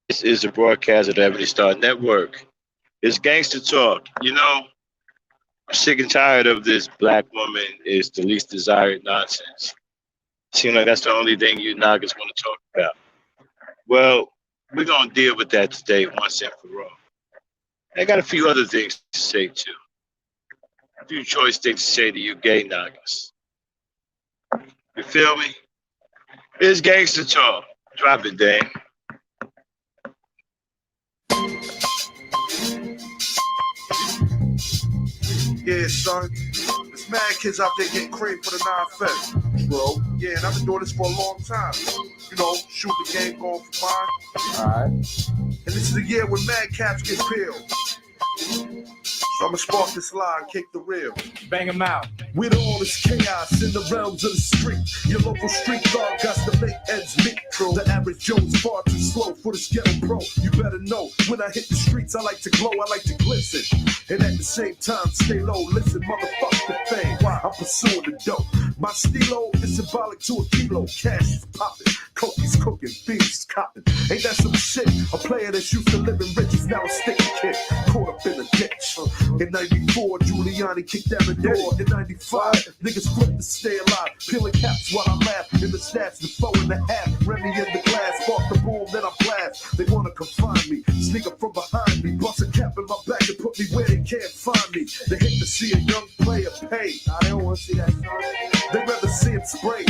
This is a broadcast of the Ebony Star Network. It's Gangsta Talk. I'm sick and tired of this black woman is the least desired nonsense. Seems like that's the only thing you niggas want to talk about. Well, we're going to deal with that today once and for all. I got a few other things to say too. A few choice things to say to you gay niggas. You feel me? It's Gangsta Talk. Drop it, Dame. Yeah, son. There's mad kids out there getting cream for the 9-5, bro. Yeah, and I've been doing this for a long time. Shoot the game, going for mine. Alright. And this is the year when mad caps get peeled. So I'ma spark this line, kick the reel. Bang them out. With all this chaos in the realms of the street, your local street dog got to make ends meet. The average Joe's far too slow for this ghetto pro. You better know, when I hit the streets, I like to glow, I like to glisten. And at the same time, stay low, listen, motherfuck the fame. I'm pursuing the dope. My stilo is symbolic to a kilo. Cash is popping, coke's cooking, beef's copping. Ain't that some shit? A player that's used to living rich is now a sticky kid, caught up in a ditch. In 94, Giuliani kicked down the door. In 95, niggas flipped to stay alive. Peeling caps while I laugh. In the stats, the 4.5. Remy in the glass, spark the boom, then I blast. They wanna confine me, sneak up from behind me. Bust a cap in my back and put me where they can't find me. They hate to see a young player pay. Nah, they don't wanna see that, son. They rather see it spray.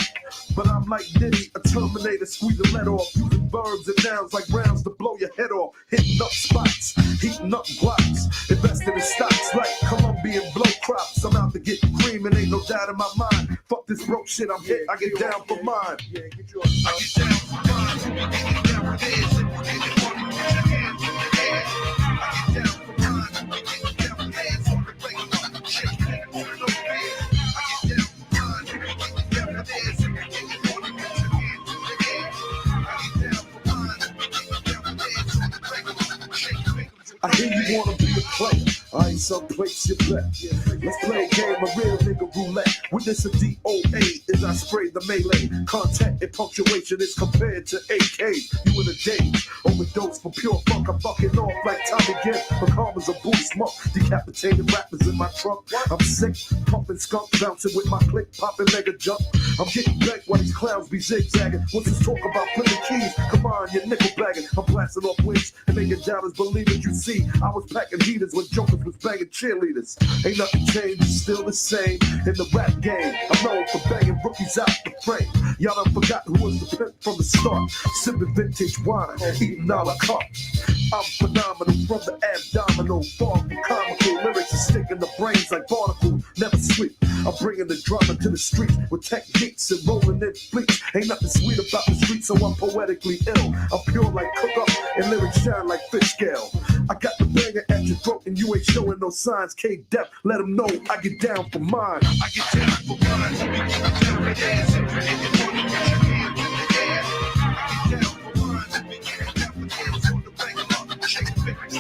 But I'm like Diddy, a Terminator, squeeze the lead off. Using verbs and nouns like rounds to blow your head off. Hitting up spots, heating up blocks. Invested in stocks like Colombian blow crops. I'm out to get cream and ain't no doubt in my mind. Fuck this broke shit, I'm hit, I get down for mine. I get down for mine. I get down for this. I get down for mine. I get down for hands on the regular. Shit, nigga, no bed. I get down for mine. I get down for this. I get down for mine. I hear you wanna be a player. I ain't some place you bet. Let's play a game of real nigga roulette. With this a DOA as I spray the melee. Contact and punctuation is compared to AKs. You in a daze. Overdose for pure funk. I'm fucking off like Tommy Gibb. But karma's a Buddhist monk. Decapitated rappers in my trunk. I'm sick, pumping skunk, bouncing with my click, popping mega jump. I'm getting back while these clowns be zigzagging. What's this talk about flipping keys? Come on, you're nickel bagging. I'm blasting off wings and making doubters believe it. You see, I was packing heaters when jokers was banging cheerleaders. Ain't nothing changed, it's still the same in the rap game. I'm known for banging rookies out the frame. Y'all done forgot who was the pimp from the start. Sipping vintage wine, eating a la carte. I'm phenomenal from the abdominal. Far from comical, lyrics are sticking the brains like barnacles. Never sleep. I'm bringing the drama to the streets with techniques and rolling in fleets. Ain't nothing sweet about the streets, so I'm poetically ill. I'm pure like cook up and lyrics shine like fish scale. I got the banger at your throat and you ain't showing no signs. K-Dep, let them know I get down for mine. I get down for mine. I get down for mine. I get down for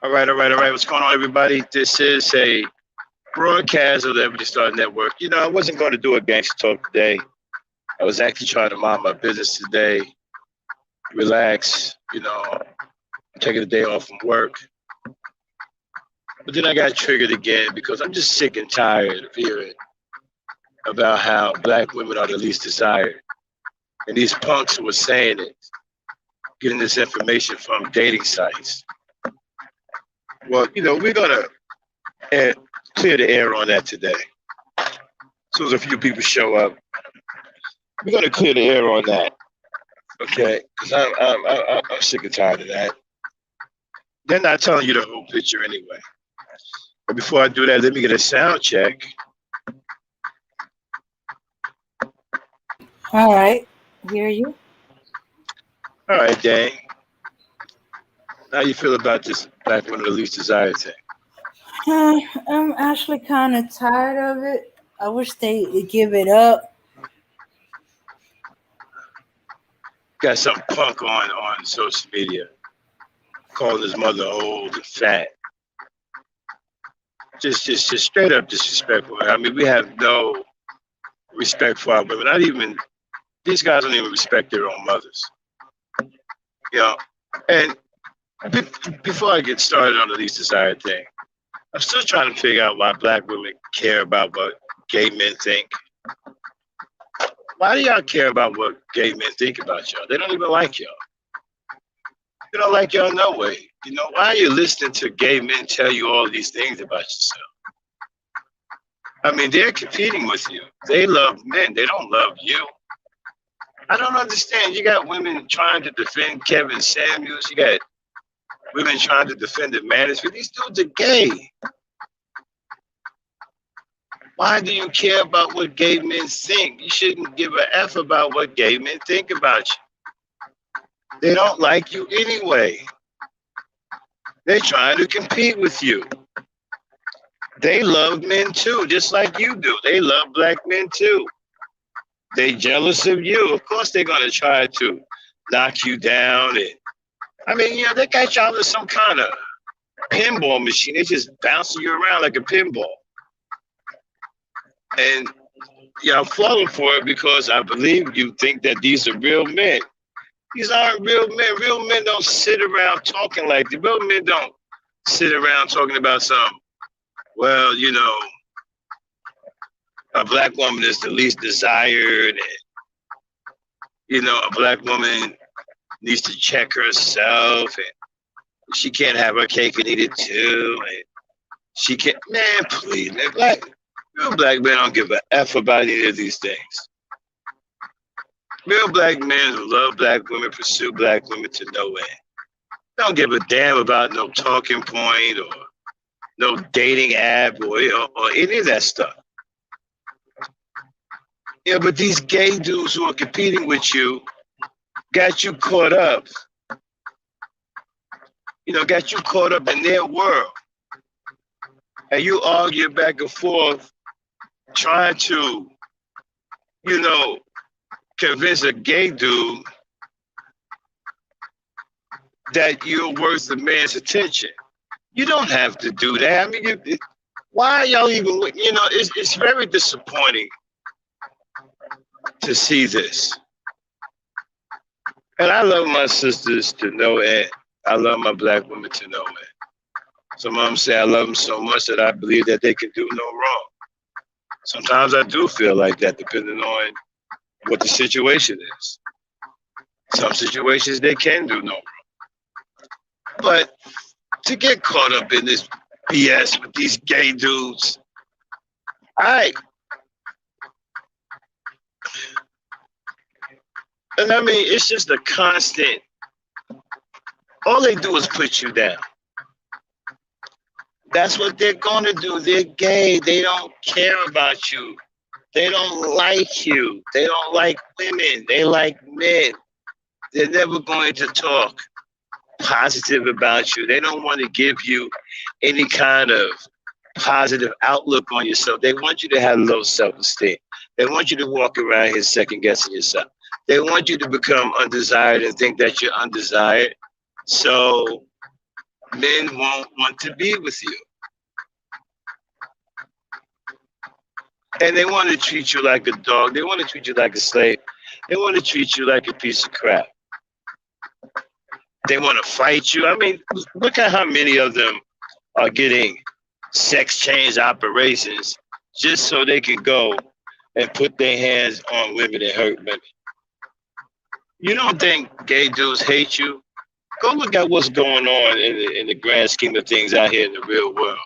All right. What's going on, everybody? This is a broadcast of the Ebony Star Network. I wasn't going to do a gangster talk today. I was actually trying to mind my business today, relax, taking a day off from work. But then I got triggered again because I'm just sick and tired of hearing about how black women are the least desired. And these punks who are saying it, getting this information from dating sites. Well, we're going to and clear the air on that today. As soon as a few people show up, we're going to clear the air on that, okay? Because I'm sick and tired of that. They're not telling you the whole picture anyway. But before I do that, let me get a sound check. All right, hear you. All right, dang. How you feel about this Black Women of the Least Desired thing? I'm actually kind of tired of it. I wish they would give it up. Got some punk on social media calling his mother old and fat. Just straight up disrespectful. I mean, we have no respect for our women. Not even these guys don't even respect their own mothers. You know, and before I get started on the least desired thing, I'm still trying to figure out why Black women care about what gay men think. Why do y'all care about what gay men think about y'all? They don't even like y'all. They don't like y'all no way. You know, why are you listening to gay men tell you all these things about yourself? I mean, they're competing with you. They love men. They don't love you. I don't understand. You got women trying to defend Kevin Samuels. You got women trying to defend the manosphere. These dudes are gay. Why do you care about what gay men think? You shouldn't give a F about what gay men think about you. They don't like you anyway. They're trying to compete with you. They love men too, just like you do. They love black men too. They jealous of you. Of course, they're gonna try to knock you down. And I mean, you know, they got y'all in some kind of pinball machine. They just bouncing you around like a pinball. And yeah, I'm falling for it because I believe you think that these are real men. These aren't real men. Real men don't sit around talking like the real men don't sit around talking about something. Well, you know, a black woman is the least desired, and you know, a black woman needs to check herself, and she can't have her cake and eat it too, and she can't. Man, please, man, real black men don't give a f about any of these things. Real black men who love black women pursue black women to no end. Don't give a damn about no talking point or no dating app or any of that stuff. Yeah, but these gay dudes who are competing with you got you caught up. You know, got you caught up in their world. And you argue back and forth trying to, you know, convince a gay dude that you're worth a man's attention. You don't have to do that. I mean, why are y'all even, you know, it's very disappointing to see this. And I love my sisters to no end. I love my black women to no end. Some of them say I love them so much that I believe that they can do no wrong. Sometimes I do feel like that, depending on what the situation is. Some situations they can do no wrong. But to get caught up in this BS with these gay dudes, and I mean, it's just a constant, all they do is put you down. That's what they're gonna do. They're gay. They don't care about you. They don't like you. They don't like women. They like men. They're never going to talk positive about you. They don't want to give you any kind of positive outlook on yourself. They want you to have low self-esteem. They want you to walk around here second guessing yourself. They want you to become undesired and think that you're undesired. So men won't want to be with you. And they want to treat you like a dog. They want to treat you like a slave. They want to treat you like a piece of crap. They want to fight you. I mean, look at how many of them are getting sex change operations just so they can go and put their hands on women and hurt women. You don't think gay dudes hate you? Go look at what's going on in the grand scheme of things out here in the real world.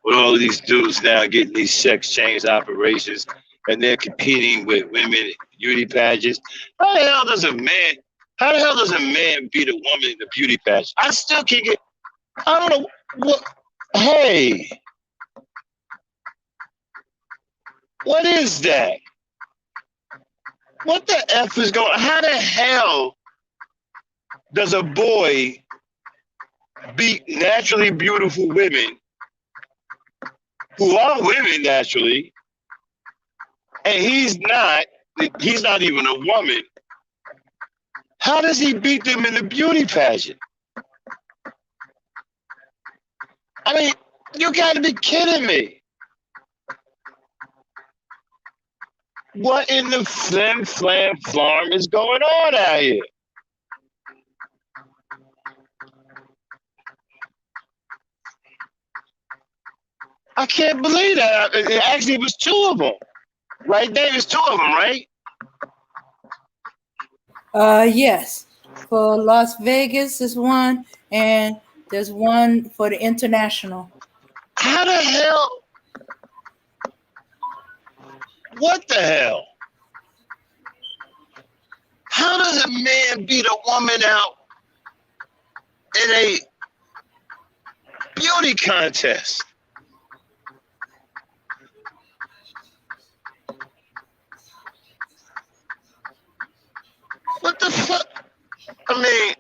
with all of these dudes now getting these sex change operations and they're competing with women in beauty pageants. How the hell does a man? How the hell does a man beat a woman in the beauty pageant? I still can't get. I don't know what. Hey, what is that? What the f is going? How the hell does a boy beat naturally beautiful women who are women naturally, and he's not? He's not even a woman. How does he beat them in the beauty pageant? I mean, you got to be kidding me. What in the flim flam farm is going on out here? I can't believe that. It actually was two of them. Right there, it's two of them, right? Yes. For Las Vegas is one, and there's one for the international. How the hell? What the hell? How does a man beat a woman out in a beauty contest? What the fuck? I mean,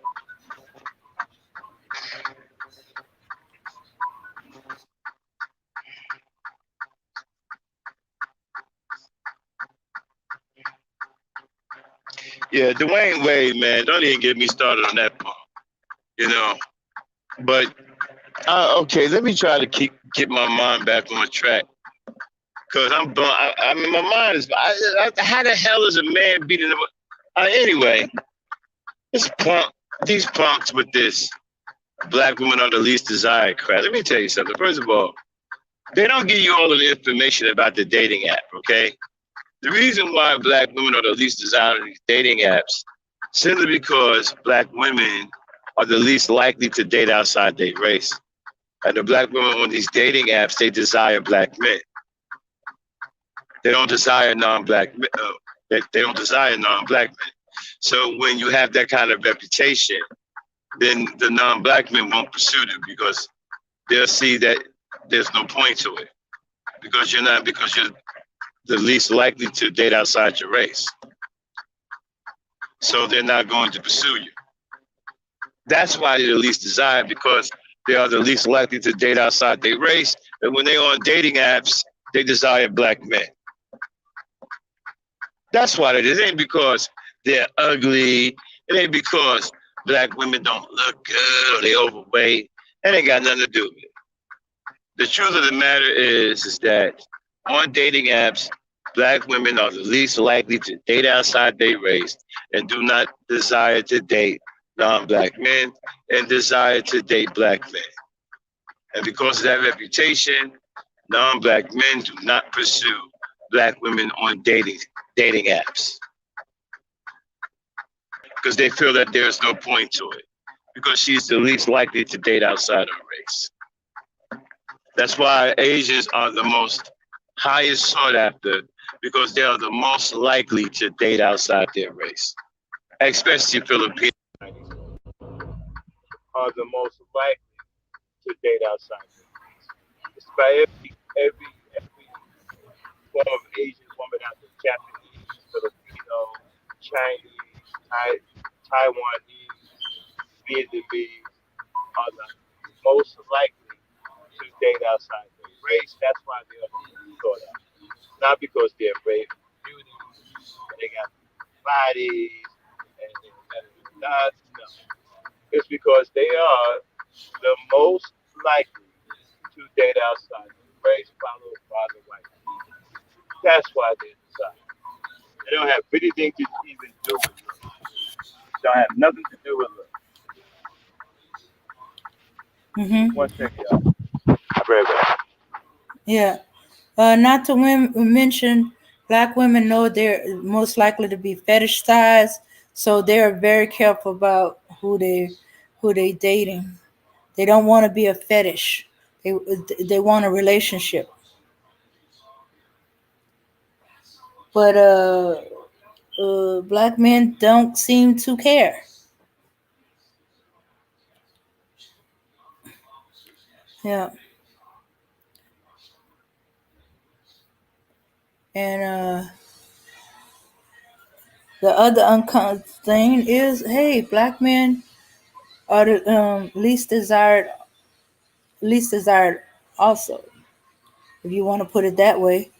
yeah, Dwayne Wade, man, don't even get me started on that part, you know. But okay, let me try to get my mind back on track. Cause I mean, my mind is. How the hell is a man beating? Anyway, this punk, these punks with this black women are the least desired crap. Let me tell you something. First of all, they don't give you all of the information about the dating app. Okay, the reason why black women are the least desired on these dating apps simply because black women are the least likely to date outside their race, and the black women on these dating apps they desire black men. They don't desire non-black. They don't desire non-black men. So when you have that kind of reputation, then the non-black men won't pursue them because they'll see that there's no point to it because you're the least likely to date outside your race. So they're not going to pursue you. That's why they're the least desired because they are the least likely to date outside their race. And when they're on dating apps, they desire black men. That's why it is. It ain't because they're ugly. It ain't because black women don't look good or they overweight. It ain't got nothing to do with it. The truth of the matter is that on dating apps, black women are the least likely to date outside their race and do not desire to date non-black men and desire to date black men. And because of that reputation, non-black men do not pursue black women on dating apps because they feel that there's no point to it because she's the least likely to date outside her race. That's why Asians are the most highest sought after because they are the most likely to date outside their race, especially Filipinos are the most likely to date outside their race. It's by every form of Asian woman out there, Japanese, Filipino, Chinese, Taiwanese, Vietnamese are the most likely to date outside their race. That's why they are sought after. Not because they're brave beauty and they got bodies and no. It's because they are the most likely to date outside their race, followed by the white people. That's why they're decided. They don't have anything to even do with looks. Don't have nothing to do with looks. Mm-hmm. One second, y'all. I'll be right back. Yeah. Not to mention, black women know they're most likely to be fetishized, so they're very careful about who they dating. They don't want to be a fetish. They they want a relationship, but black men don't seem to care. Yeah, and the other uncommon thing is, hey, black men are the least desired also, if you want to put it that way.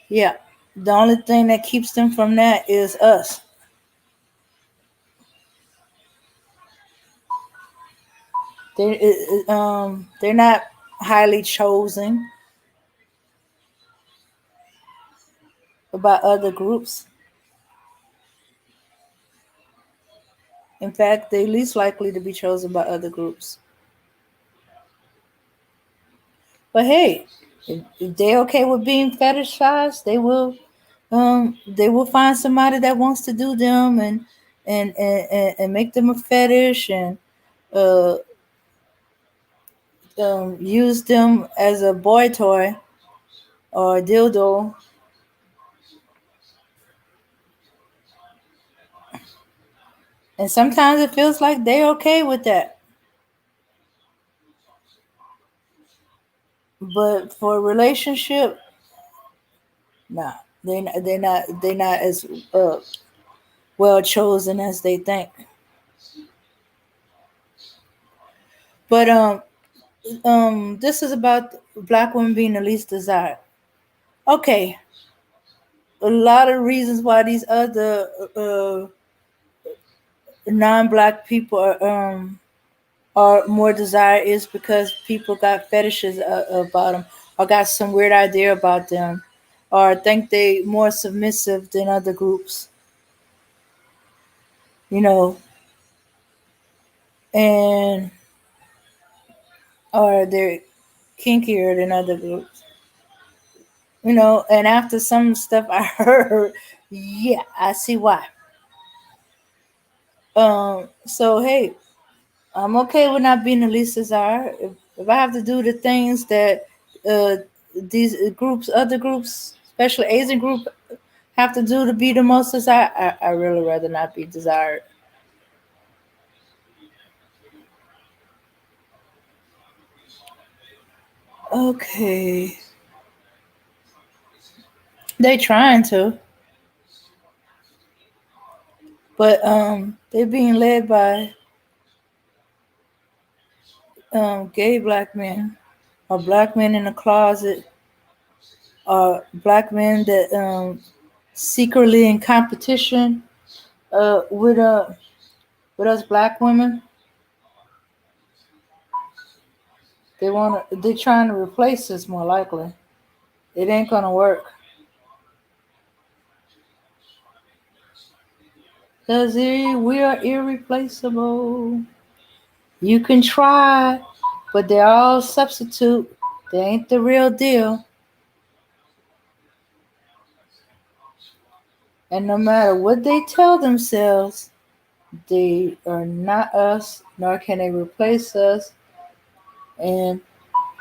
Yeah, the only thing that keeps them from that is us. They're not highly chosen by other groups. In fact, they're least likely to be chosen by other groups. But hey, if they're okay with being fetishized, they will find somebody that wants to do them and make them a fetish and uh, use them as a boy toy or a dildo. And sometimes it feels like they're okay with that. But for a relationship, nah, they're not as uh, well chosen as they think. But this is about black women being the least desired. Okay, a lot of reasons why these other non-black people are more desired is because people got fetishes about them, or got some weird idea about them, or think they more submissive than other groups, you know, and or they're kinkier than other groups, you know. And after some stuff I heard, yeah, I see why. So hey, I'm okay with not being the least desired. If I have to do the things that uh, these groups, other groups, especially Asian group, have to do to be the most desired, I really rather not be desired. Okay, they trying to, but they being led by gay black men, or black men in the closet, or black men that secretly in competition uh, with uh with us black women. They trying to replace us more likely. It ain't gonna work. Cause we are irreplaceable. You can try, but they're all substitute. They ain't the real deal. And no matter what they tell themselves, they are not us, nor can they replace us. And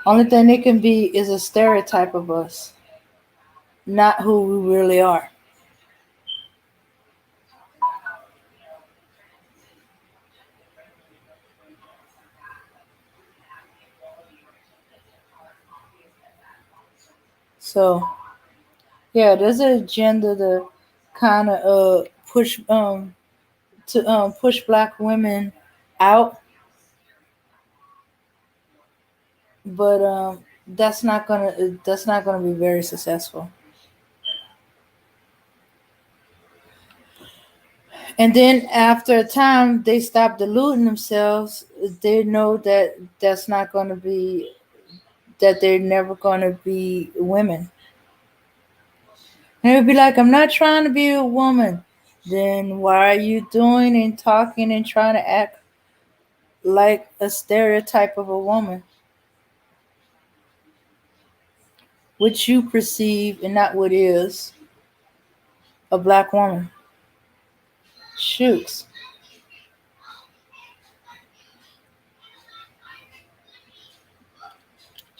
only thing they can be is a stereotype of us, not who we really are. So yeah, there's an agenda to kind of push black women out, but that's not gonna be very successful. And then after a time, they stop deluding themselves. They know that that's not gonna be that they're never gonna be women. And they'll be like, "I'm not trying to be a woman." Then why are you doing and talking and trying to act like a stereotype of a woman, which you perceive and not what is a black woman? Shoots.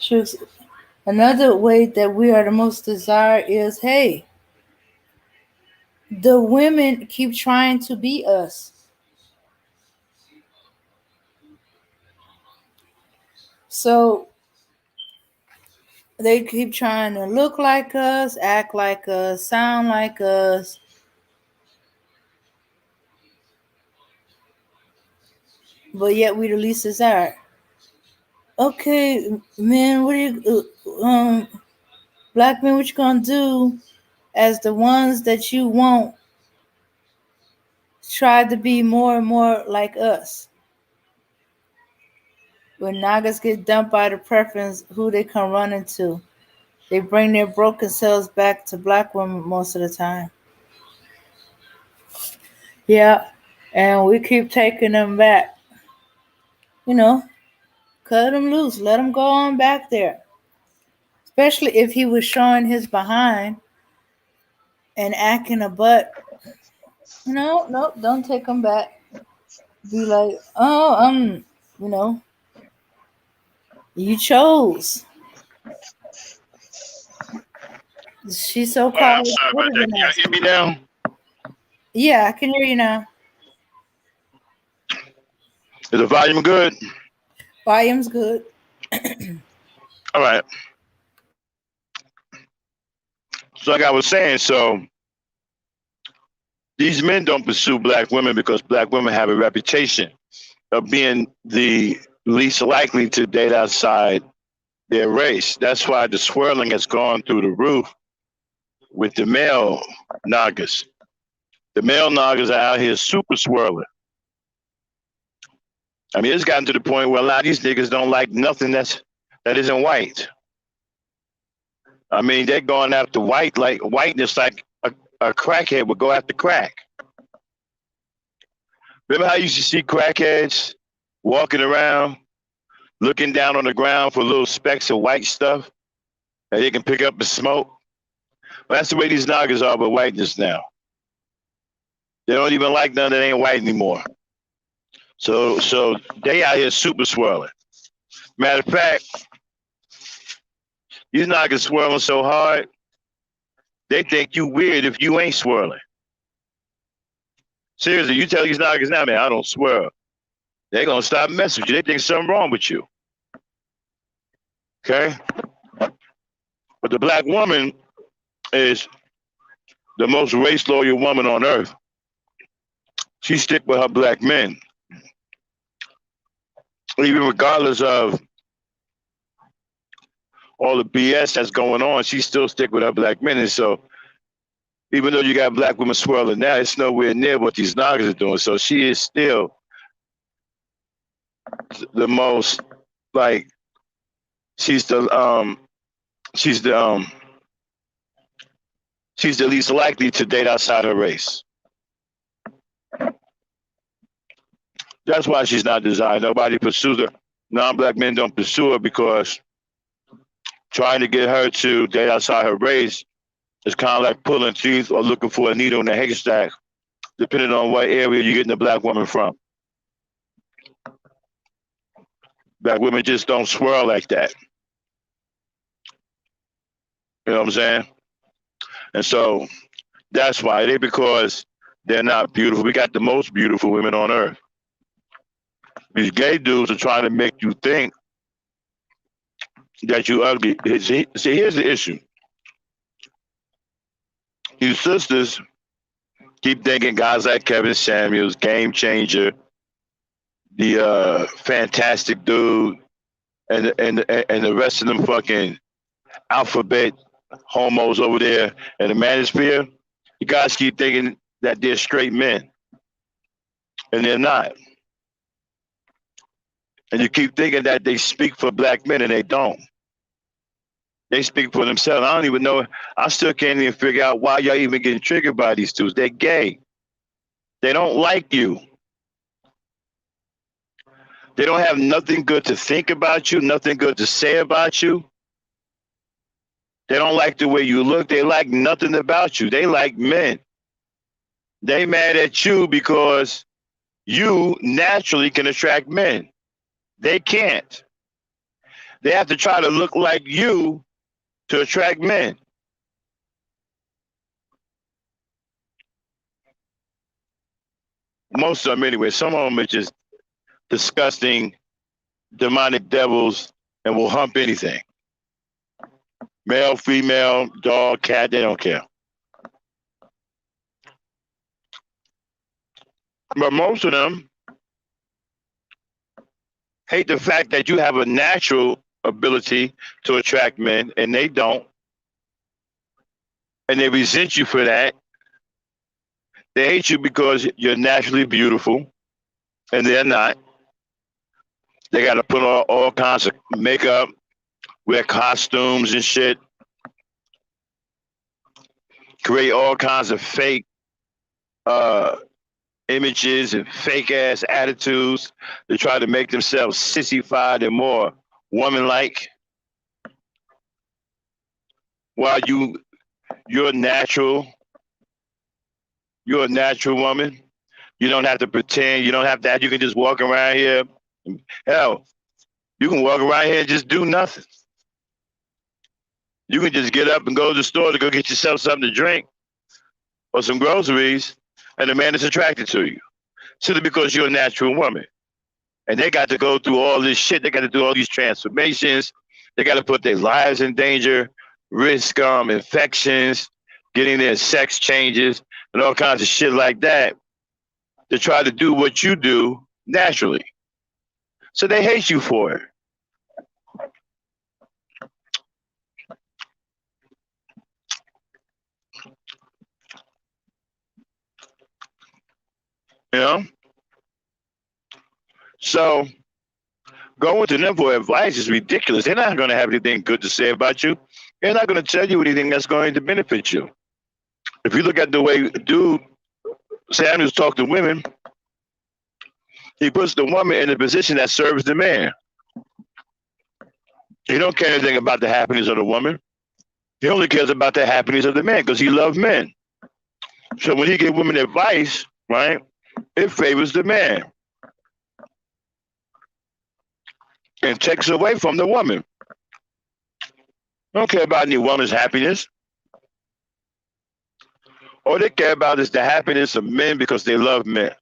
Shoes. Another way that we are the most desired is, hey, the women keep trying to be us. So they keep trying to look like us, act like us, sound like us, but yet we the least desired. Okay, man, what are you, black men, what you gonna do as the ones that you want try to be more and more like us? When Nagas get dumped by the preference, who they come running to? They bring their broken selves back to black women most of the time. Yeah, and we keep taking them back. You know, cut him loose, let him go on back there. Especially if he was showing his behind and acting a butt. No, no, don't take him back. Be like, oh, you know, you chose. She's so All right, I'm called sorry about better that. than Can y'all us. hear me now? Yeah, I can hear you now. Is the volume good? Volume's good. All right. So like I was saying, so these men don't pursue black women because black women have a reputation of being the least likely to date outside their race. That's why the swirling has gone through the roof with the male Nagas. The male Nagas are out here super swirling. I mean, it's gotten to the point where a lot of these niggas don't like nothing that isn't white. I mean, they're going after white like whiteness like a crackhead would go after crack. Remember how you used to see crackheads walking around, looking down on the ground for little specks of white stuff that they can pick up and smoke? Well, that's the way these Nagas are with whiteness now. They don't even like none that ain't white anymore. So they out here super swirling. Matter of fact, these Nagas swirling so hard, they think you weird if you ain't swirling. Seriously, you tell these Nagas now, man, I don't swirl. They're gonna stop messing with you. They think something wrong with you. Okay? But the black woman is the most race loyal woman on earth. She stick with her black men, even regardless of all the BS that's going on. She still stick with her black men, and so even though you got black women swirling now, it's nowhere near what these Nagas are doing. So she is still the most like she's the she's the she's the least likely to date outside her race. That's why she's not desired. Nobody pursues her. Non-black men don't pursue her because trying to get her to date outside her race is kind of like pulling teeth or looking for a needle in a haystack, depending on what area you're getting the black woman from. Black women just don't swirl like that. You know what I'm saying? And so that's why because they're not beautiful. We got the most beautiful women on earth. These gay dudes are trying to make you think that you ugly. See, here's the issue. You sisters keep thinking guys like Kevin Samuels, Game Changer, the fantastic dude, and the rest of them fucking alphabet homos over there in the manosphere. You guys keep thinking that they're straight men, and they're not. And you keep thinking that they speak for black men, and they don't. They speak for themselves. I don't even know. I still can't even figure out why y'all even getting triggered by these dudes. They're gay. They don't like you. They don't have nothing good to think about you, nothing good to say about you. They don't like the way you look. They like nothing about you. They like men. They mad at you because you naturally can attract men. They can't. They have to try to look like you to attract men. Most of them, anyway. Some of them are just disgusting, demonic devils and will hump anything. Male, female, dog, cat, they don't care. But most of them hate the fact that you have a natural ability to attract men and they don't. And they resent you for that. They hate you because you're naturally beautiful and they're not. They got to put on all kinds of makeup, wear costumes and shit, create all kinds of fake uh, images and fake ass attitudes to try to make themselves sissified and more woman like. While you're natural, you're a natural woman. You don't have to pretend. You don't have to. You can just walk around here. Hell, you can walk around here and just do nothing. You can just get up and go to the store to go get yourself something to drink or some groceries, and the man is attracted to you simply because you're a natural woman. And they got to go through all this shit. They got to do all these transformations. They got to put their lives in danger, risk infections, getting their sex changes, and all kinds of shit like that to try to do what you do naturally. So they hate you for it. You know? So going to them for advice is ridiculous. They're not going to have anything good to say about you. They're not going to tell you anything that's going to benefit you. If you look at the way dude Samuels talk to women, he puts the woman in a position that serves the man. He don't care anything about the happiness of the woman. He only cares about the happiness of the man because he loves men. So when he gives women advice, right, it favors the man and takes away from the woman. They don't care about any woman's happiness. All they care about is the happiness of men because they love men.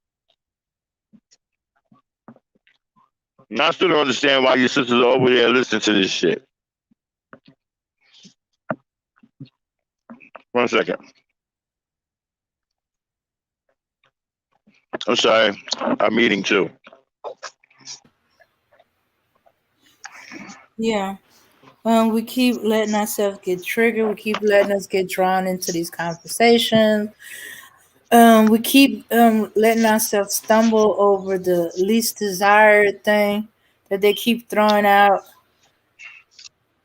And I still don't understand why your sisters are over there listening to this shit. 1 second. I'm sorry. I'm eating too. Yeah. We keep letting ourselves get triggered. We keep letting us get drawn into these conversations. We keep letting ourselves stumble over the least desired thing that they keep throwing out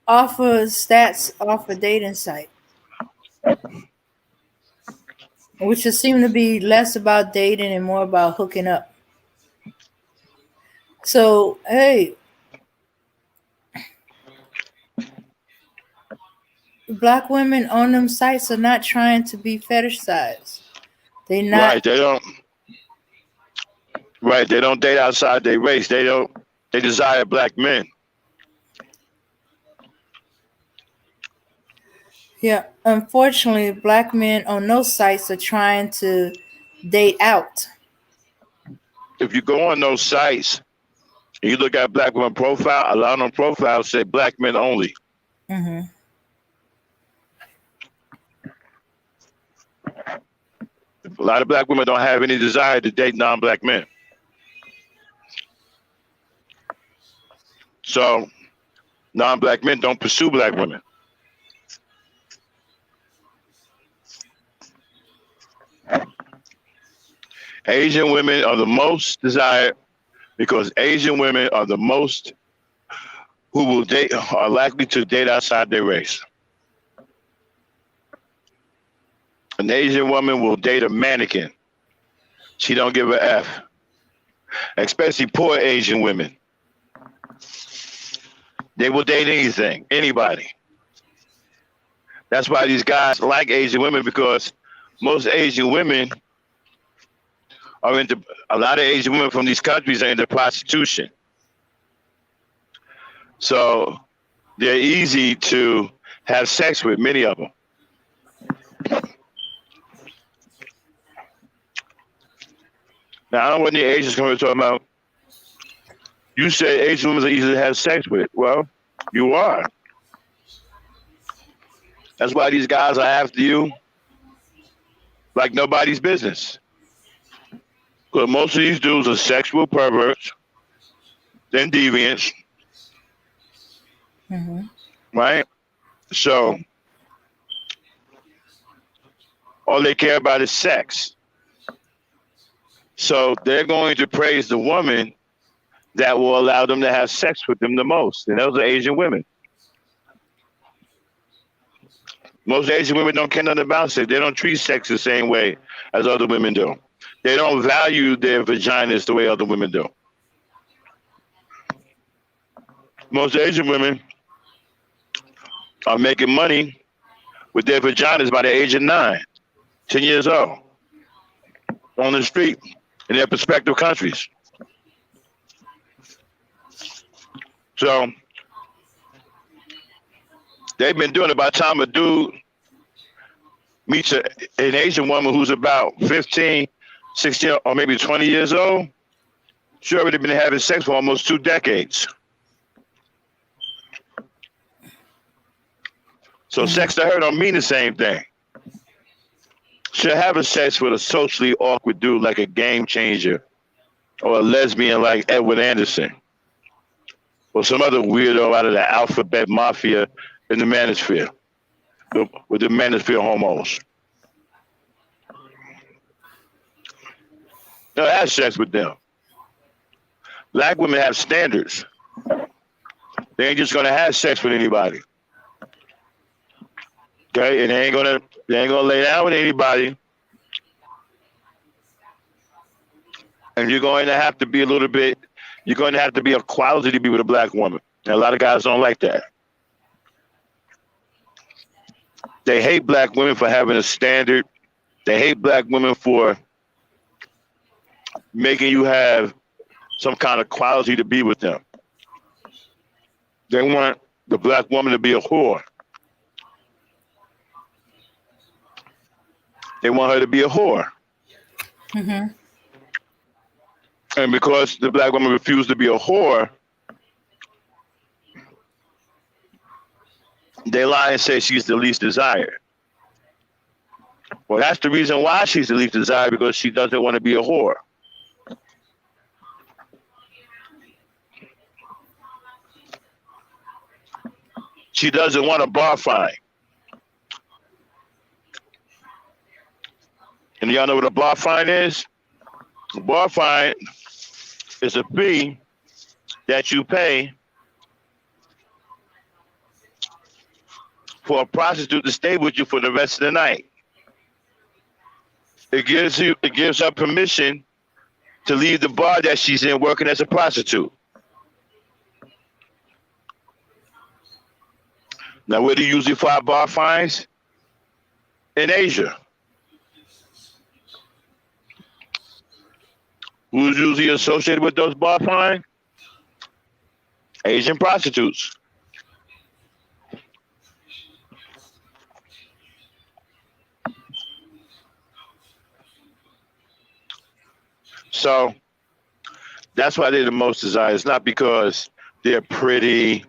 off of stats off a dating site, which just seem to be less about dating and more about hooking up. So, hey, black women on them sites are not trying to be fetishized. They not. Right. They don't. Right. They don't date outside their race. They don't. They desire black men. Yeah, unfortunately, black men on those sites are trying to date out. If you go on those sites and you look at black women profile, a lot of them profiles say black men only. Hmm. A lot of black women don't have any desire to date non-black men. So non-black men don't pursue black women. Asian women are the most desired because Asian women are the most who will date are likely to date outside their race. An Asian woman will date a mannequin. She don't give a F. Especially poor Asian women. They will date anything, anybody. That's why these guys like Asian women because most Asian women are a lot of Asian women from these countries are into prostitution. So they're easy to have sex with, many of them. Now, I don't know what the Asians coming talking about. You say Asian women are easy to have sex with. Well, you are. That's why these guys are after you like nobody's business. Because most of these dudes are sexual perverts, then deviants, Mm-hmm. right? So all they care about is sex. So they're going to praise the woman that will allow them to have sex with them the most. And those are Asian women. Most Asian women don't care nothing about sex. They don't treat sex the same way as other women do. They don't value their vaginas the way other women do. Most Asian women are making money with their vaginas by the age of 9, 10 years old, on the street in their respective countries. So they've been doing it. By the time a dude meets an Asian woman who's about 15, 16, or maybe 20 years old, she's already been having sex for almost 2 decades. So sex to her don't mean the same thing. She'll have a sex with a socially awkward dude like a Game Changer, or a lesbian like Edward Anderson, or some other weirdo out of the alphabet mafia in the manosphere, with the manosphere homos. They'll have sex with them. Black women have standards. They ain't just gonna have sex with anybody. Okay, and they ain't gonna lay down with anybody. And you're going to have to be you're going to have to be a quality to be with a black woman. And a lot of guys don't like that. They hate black women for having a standard. They hate black women for making you have some kind of quality to be with them. They want the black woman to be a whore. They want her to be a whore. Mm-hmm. And because the black woman refused to be a whore, they lie and say she's the least desired. Well, that's the reason why she's the least desired, because she doesn't want to be a whore. She doesn't want a bar fine. And y'all know what a bar fine is? A bar fine is a fee that you pay for a prostitute to stay with you for the rest of the night. It gives her permission to leave the bar that she's in working as a prostitute. Now, where do you usually find bar fines? In Asia. Who's usually associated with those bar fines? Asian prostitutes. So that's why they're the most desired. It's not because they're pretty,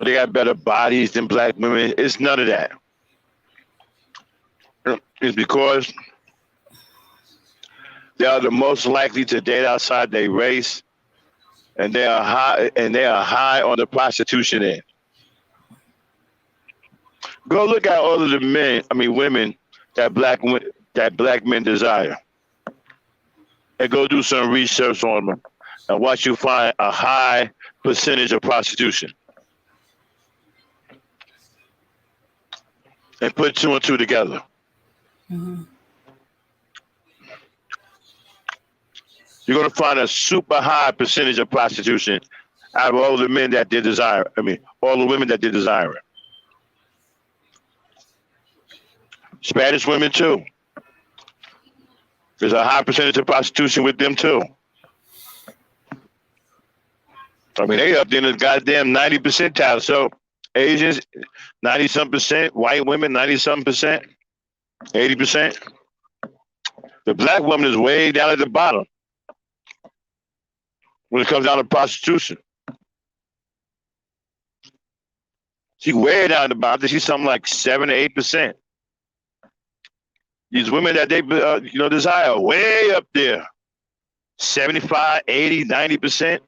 or they got better bodies than black women. It's none of that. It's because they are the most likely to date outside their race, and they are high on the prostitution end. Go look at all of the women that black men desire, and go do some research on them, and watch you find a high percentage of prostitution, and put 2 and 2 together. Mm-hmm. You're going to find a super high percentage of prostitution out of all the men that they desire. All the women that they desire. Spanish women too. There's a high percentage of prostitution with them too. I mean, they up there in the goddamn 90 percentile. So Asians, 90 some percent, white women, 90 some percent, 80%. The black woman is way down at the bottom when it comes down to prostitution. She's way down at the bottom. She's something like 7 to 8%. These women that they desire are way up there, 75, 80, 90%.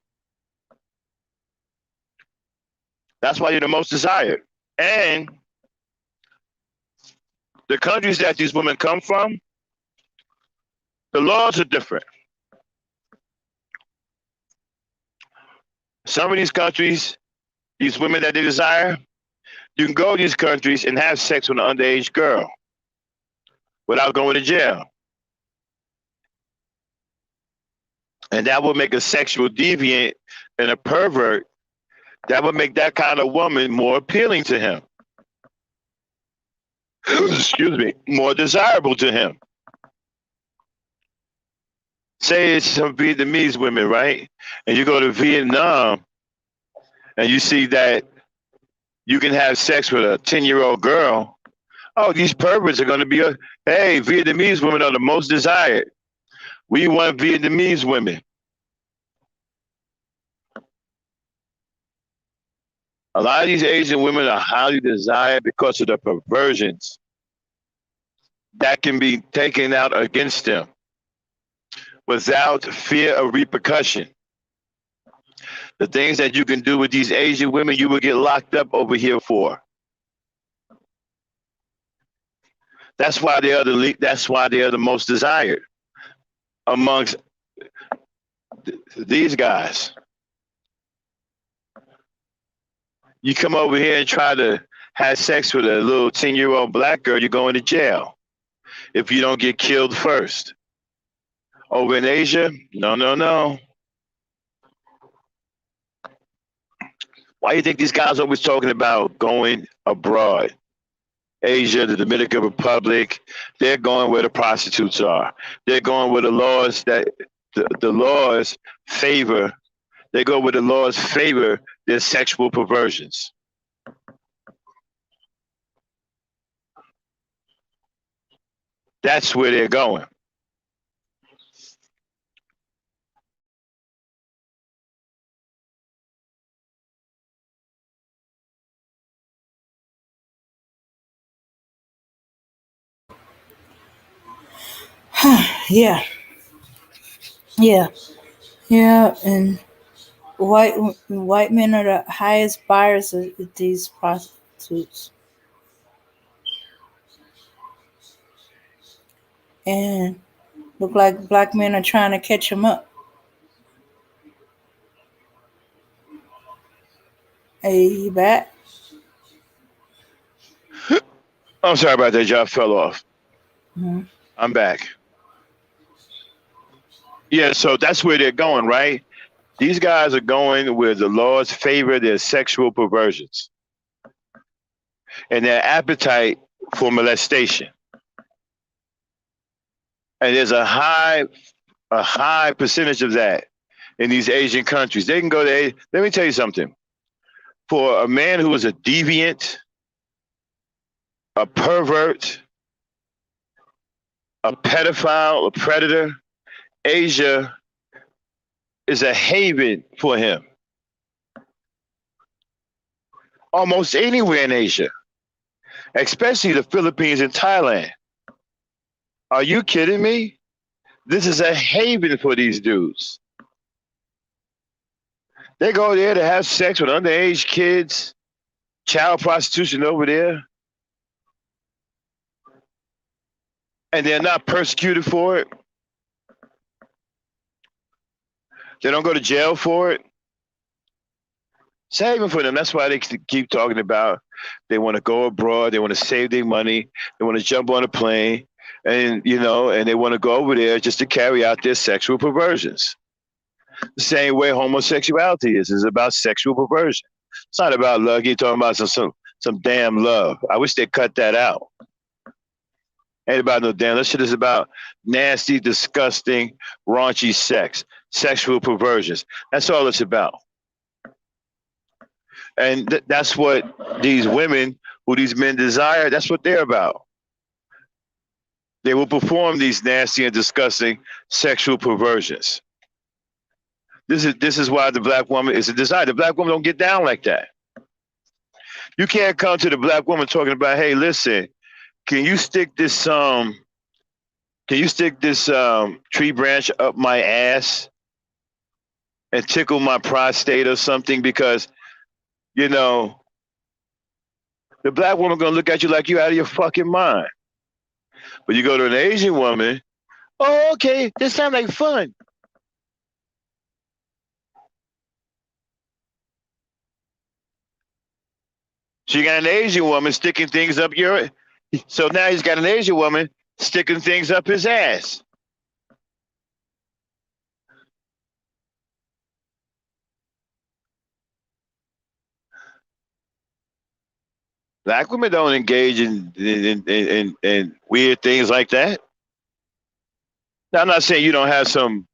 That's why you're the most desired. And the countries that these women come from, the laws are different. Some of these countries, these women that they desire, you can go to these countries and have sex with an underage girl without going to jail. And that would make a sexual deviant and a pervert, that would make that kind of woman more appealing to him. Excuse me, more desirable to him. Say it's some Vietnamese women, right? And you go to Vietnam and you see that you can have sex with a 10-year-old girl. Oh, these perverts are going to be, hey, Vietnamese women are the most desired. We want Vietnamese women. A lot of these Asian women are highly desired because of the perversions that can be taken out against them without fear of repercussion. The things that you can do with these Asian women, you will get locked up over here for. That's why they are the most desired amongst these guys. You come over here and try to have sex with a little 10-year-old black girl, you're going to jail if you don't get killed first. Over in Asia, no, no, no. Why do you think these guys are always talking about going abroad? Asia, the Dominican Republic, they're going where the prostitutes are. They're going where the laws the laws favor. They go where the laws favor their sexual perversions. That's where they're going. Yeah, yeah, yeah, and white white men are the highest buyers of these prostitutes, and look like black men are trying to catch them up. Hey, you back? I'm sorry about that, y'all fell off. Mhm. I'm back. Yeah, so that's where they're going, right? These guys are going where the laws favor their sexual perversions and their appetite for molestation. And there's a high percentage of that in these Asian countries. They can go there. Let me tell you something. For a man who is a deviant, a pervert, a pedophile, a predator, Asia is a haven for him. Almost anywhere in Asia, especially the Philippines and Thailand. Are you kidding me? This is a haven for these dudes. They go there to have sex with underage kids, child prostitution over there, and they're not persecuted for it. They don't go to jail for it. Saving for them. That's why they keep talking about they want to go abroad, they want to save their money, they want to jump on a plane, and and they want to go over there just to carry out their sexual perversions. The same way homosexuality is about sexual perversion. It's not about love. You're talking about some damn love. I wish they cut that out. Ain't about no damn. That shit is about nasty, disgusting, raunchy sex, sexual perversions. That's all it's about. And that's what these women who these men desire, that's what they're about. They will perform these nasty and disgusting sexual perversions. This is why the black woman is a desire. The black woman don't get down like that. You can't come to the black woman talking about, hey, listen, can you stick this tree branch up my ass and tickle my prostate or something? Because you know the black woman gonna look at you like you out of your fucking mind. But you go to an Asian woman, oh, okay, this sounds like fun. So you got an Asian woman sticking things up your. So now he's got an Asian woman sticking things up his ass. Black women don't engage in weird things like that. Now, I'm not saying you don't have some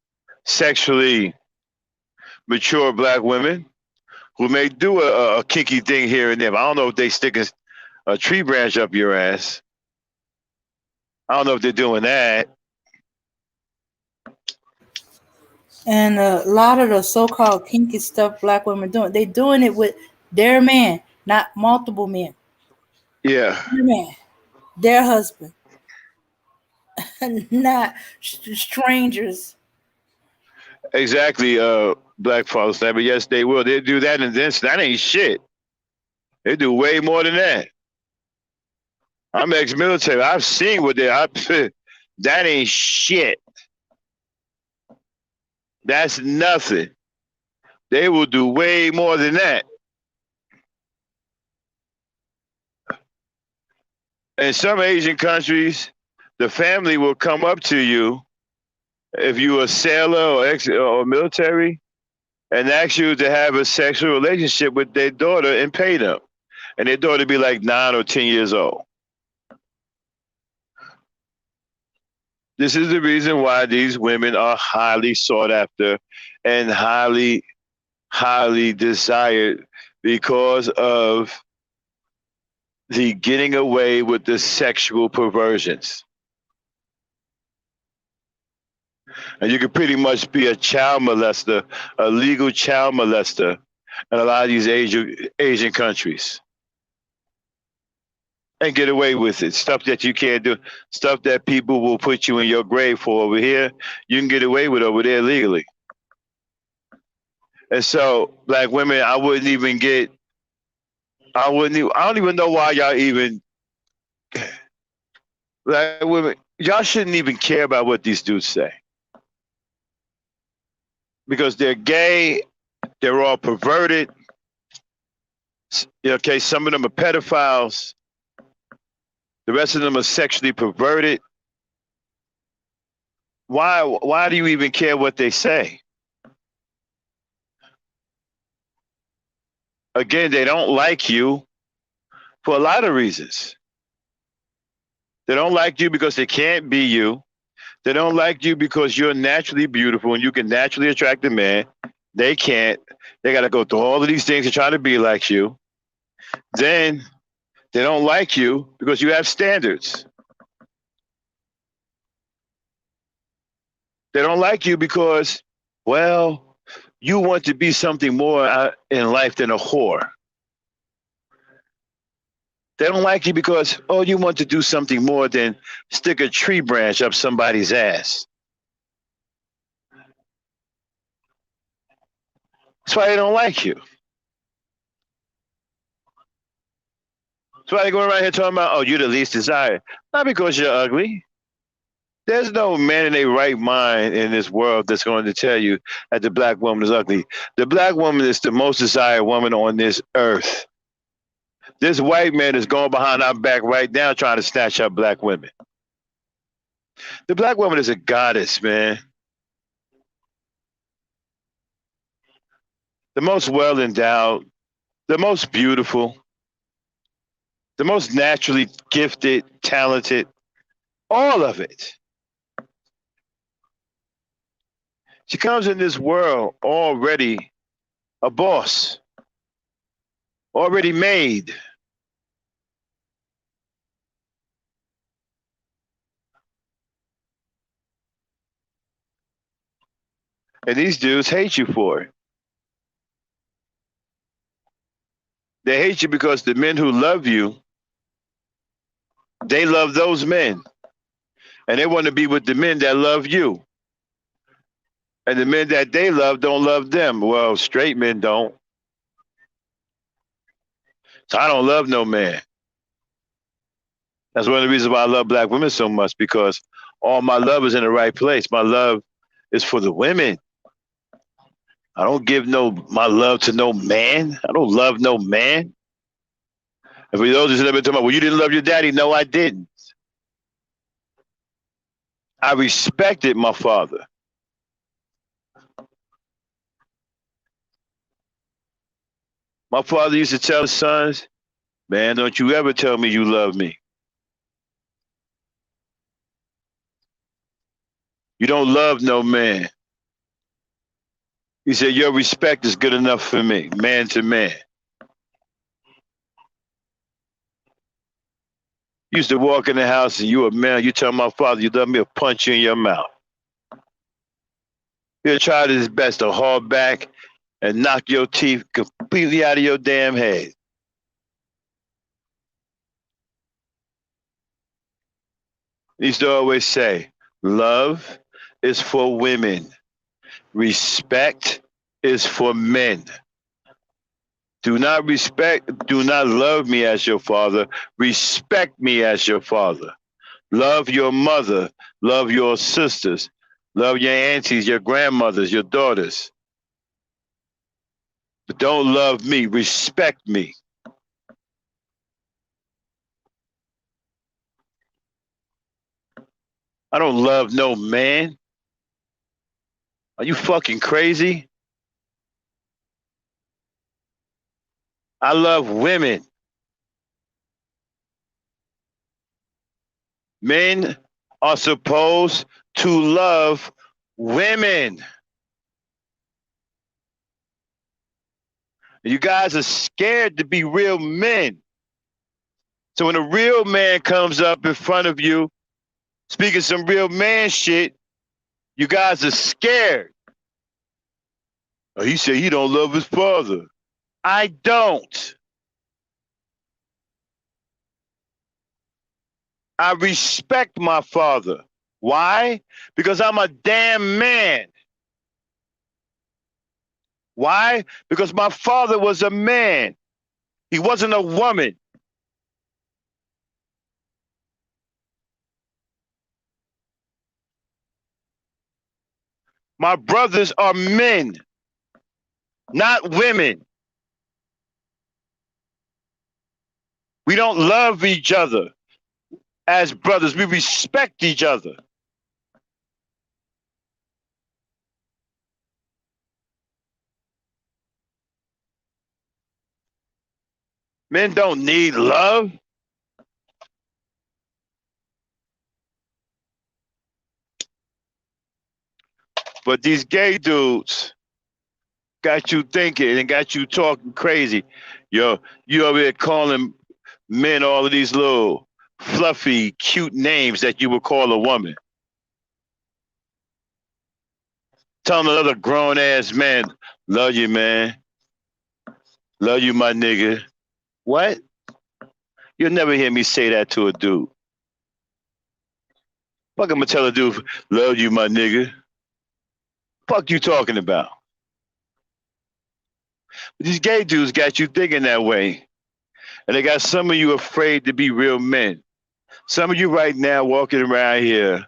sexually mature black women who may do a kinky thing here and there. But I don't know if they stick a tree branch up your ass. I don't know if they're doing that. And a lot of the so-called kinky stuff black women doing, they doing it with their man, not multiple men. Yeah, Their man, their husband, not strangers. exactly. Black fathers, but yes, they will. They do that, and this that ain't shit. They do way more than that. I'm ex-military. I've seen what they. That ain't shit. That's nothing. They will do way more than that. In some Asian countries, the family will come up to you if you're a sailor or military and ask you to have a sexual relationship with their daughter and pay them. And their daughter be like 9 or 10 years old. This is the reason why these women are highly sought after and highly desired because of the getting away with the sexual perversions. And you can pretty much be a child molester, a legal child molester in a lot of these Asian countries and get away with it. Stuff that you can't do, stuff that people will put you in your grave for over here, you can get away with over there legally. And so, black women, I don't even know why y'all even, black women, y'all shouldn't even care about what these dudes say. Because they're gay, they're all perverted. Okay, some of them are pedophiles. The rest of them are sexually perverted. Why do you even care what they say? Again, they don't like you for a lot of reasons. They don't like you because they can't be you. They don't like you because you're naturally beautiful and you can naturally attract a man. They can't. They got to go through all of these things to try to be like you. Then they don't like you because you have standards. They don't like you because, well, you want to be something more in life than a whore. They don't like you because, oh, you want to do something more than stick a tree branch up somebody's ass. That's why they don't like you. That's why they go around here talking about, oh, you're the least desired. Not because you're ugly. There's no man in a right mind in this world that's going to tell you that the black woman is ugly. The black woman is the most desired woman on this earth. This white man is going behind our back right now trying to snatch up black women. The black woman is a goddess, man. The most well endowed, the most beautiful, the most naturally gifted, talented, all of it. She comes in this world already a boss. already made. And these dudes hate you for it. They hate you because the men who love you, they love those men. And they want to be with the men that love you. And the men that they love don't love them. Well, straight men don't. So I don't love no man. That's one of the reasons why I love black women so much, because all my love is in the right place. My love is for the women. I don't give no my love to no man. I don't love no man. And for those who've been talking about, well, you didn't love your daddy. No, I didn't. I respected my father. My father used to tell his sons, man, don't you ever tell me you love me. You don't love no man. He said, your respect is good enough for me, man to man. You used to walk in the house and you a man, you tell my father you love me, I'll punch you in your mouth. He'll try his best to haul back and knock your teeth completely out of your damn head. He used to always say, love is for women. Respect is for men. Do not love me as your father. Respect me as your father. Love your mother. Love your sisters. Love your aunties, your grandmothers, your daughters. But don't love me. Respect me. I don't love no man. Are you fucking crazy? I love women. Men are supposed to love women. You guys are scared to be real men. So when a real man comes up in front of you, speaking some real man shit, you guys are scared. Oh, he said he don't love his father. I don't. I respect my father. Why? Because I'm a damn man. Why? Because my father was a man. He wasn't a woman. My brothers are men, not women. We don't love each other as brothers. We respect each other. Men don't need love. But these gay dudes got you thinking and got you talking crazy. Yo, you over here calling men all of these little fluffy, cute names that you would call a woman. Telling another grown ass man, love you, man. Love you, my nigga. What? You'll never hear me say that to a dude. Fuck, I'm gonna tell a dude, love you, my nigga. Fuck you talking about? These gay dudes got you thinking that way. And they got some of you afraid to be real men. Some of you right now walking around here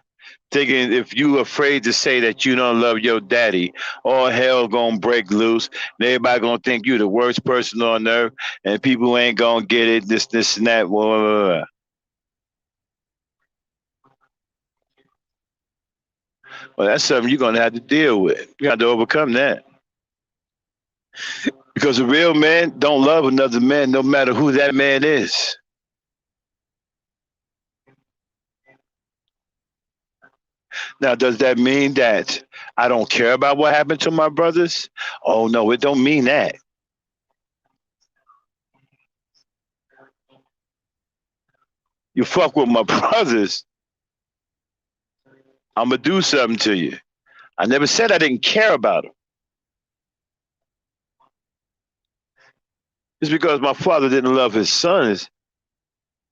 thinking if you afraid to say that you don't love your daddy, all hell gonna break loose. And everybody gonna think you the worst person on earth, and people ain't gonna get it. This, and that. Blah, blah, blah. Well, that's something you're gonna have to deal with. You have to overcome that. Because a real man don't love another man, no matter who that man is. Now, does that mean that I don't care about what happened to my brothers? Oh no, it don't mean that. You fuck with my brothers, I'm gonna do something to you. I never said I didn't care about them. Just because my father didn't love his sons,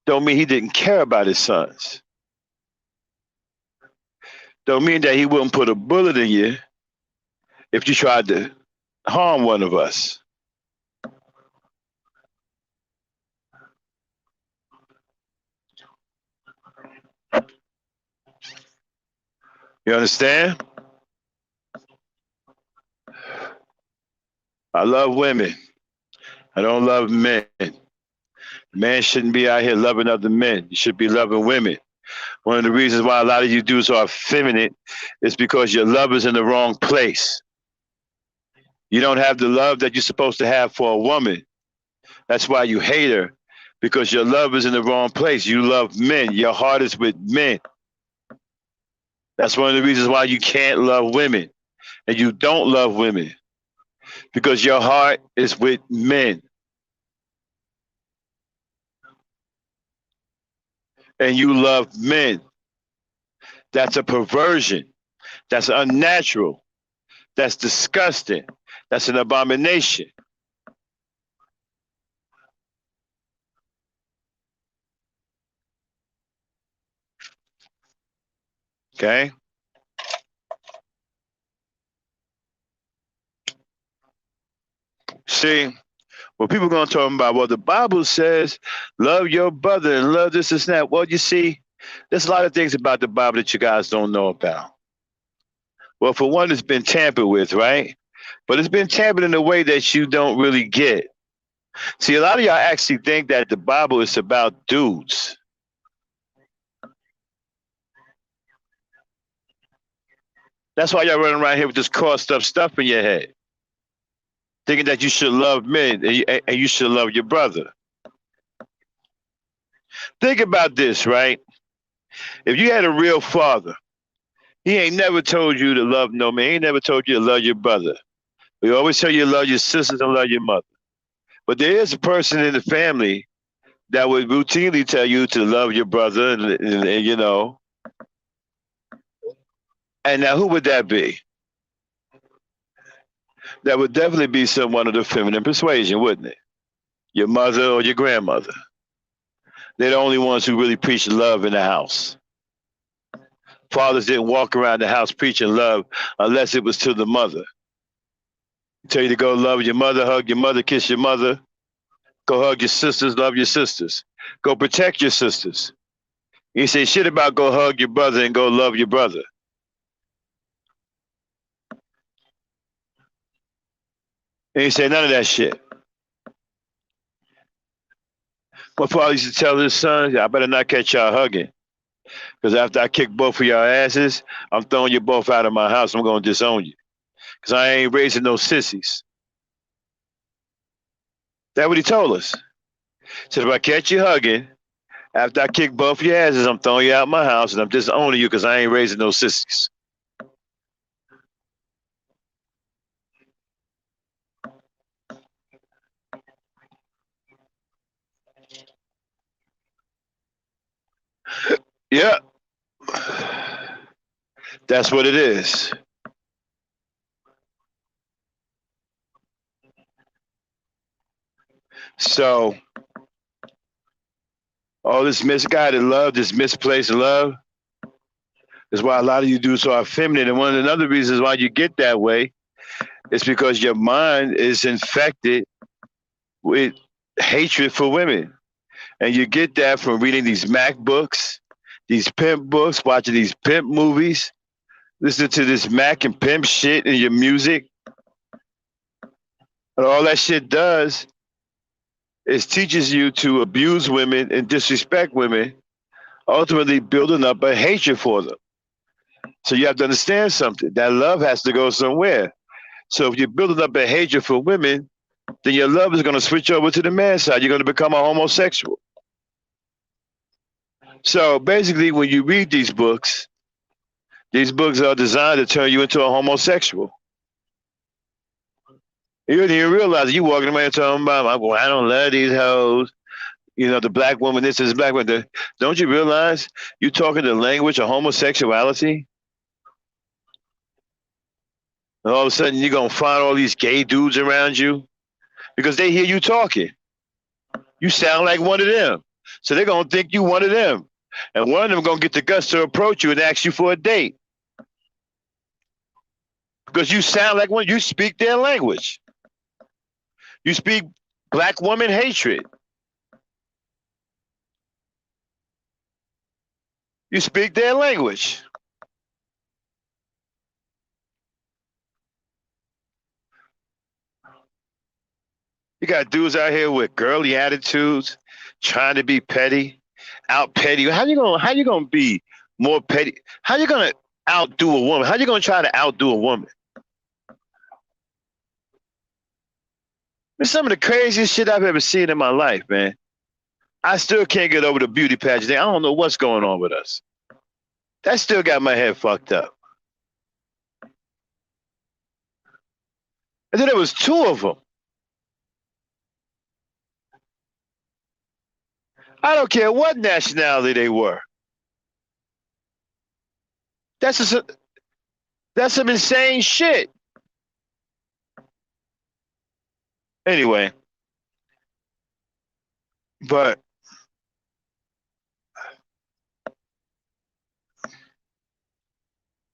don't mean he didn't care about his sons. Don't mean that he wouldn't put a bullet in you if you tried to harm one of us. You understand? I love women. I don't love men. Man shouldn't be out here loving other men. You should be loving women. One of the reasons why a lot of you dudes are effeminate is because your love is in the wrong place. You don't have the love that you're supposed to have for a woman. That's why you hate her, because your love is in the wrong place. You love men. Your heart is with men. That's one of the reasons why you can't love women and you don't love women, because your heart is with men. And you love men. That's a perversion. That's unnatural. That's disgusting. That's an abomination. Okay? See, when people are going to talk about, well, the Bible says, love your brother and love this and that. Well, you see, there's a lot of things about the Bible that you guys don't know about. Well, for one, it's been tampered with, right? But it's been tampered in a way that you don't really get. See, a lot of y'all actually think that the Bible is about dudes. That's why y'all running around here with this crossed up stuff in your head, thinking that you should love men and you should love your brother. Think about this, right? If you had a real father, he ain't never told you to love no man. He ain't never told you to love your brother. We always tell you to love your sisters and love your mother. But there is a person in the family that would routinely tell you to love your brother, and you know. And now, who would that be? That would definitely be someone of the feminine persuasion, wouldn't it? Your mother or your grandmother. They're the only ones who really preach love in the house. Fathers didn't walk around the house preaching love unless it was to the mother. Tell you to go love your mother, kiss your mother. Go hug your sisters, love your sisters. Go protect your sisters. You say shit about go hug your brother and go love your brother. And he said none of that shit. My father used to tell his sons, I better not catch y'all hugging. Because after I kick both of y'all asses, I'm throwing you both out of my house. I'm going to disown you. Because I ain't raising no sissies. That's what he told us. He said, if I catch you hugging, after I kick both your asses, I'm throwing you out of my house and I'm disowning you because I ain't raising no sissies. Yeah. That's what it is. So, all this misguided love, this misplaced love, is why a lot of you dudes are feminine. And one of the other reasons why you get that way is because your mind is infected with hatred for women. And you get that from reading these Mac books, these pimp books, watching these pimp movies, listening to this Mac and pimp shit in your music. And all that shit does is teaches you to abuse women and disrespect women, ultimately building up a hatred for them. So you have to understand something. That love has to go somewhere. So if you're building up a hatred for women, then your love is going to switch over to the man side. You're going to become a homosexual. So basically, when you read these books are designed to turn you into a homosexual. You didn't even realize it. You walking around talking about, I don't love these hoes. The black woman, this is black woman. Don't you realize you talking the language of homosexuality? And all of a sudden you're going to find all these gay dudes around you because they hear you talking. You sound like one of them. So they're going to think you one of them. And one of them going to get the guts to approach you and ask you for a date. Because you sound like one, you speak their language. You speak black woman hatred. You speak their language. You got dudes out here with girly attitudes, trying to be petty, out petty. How you gonna be more petty? How you gonna outdo a woman? How you gonna try to outdo a woman? It's some of the craziest shit I've ever seen in my life, man. I still can't get over the beauty pageant thing. I don't know what's going on with us. That still got my head fucked up. And then there was two of them. I don't care what nationality they were. That's that's some insane shit. Anyway, but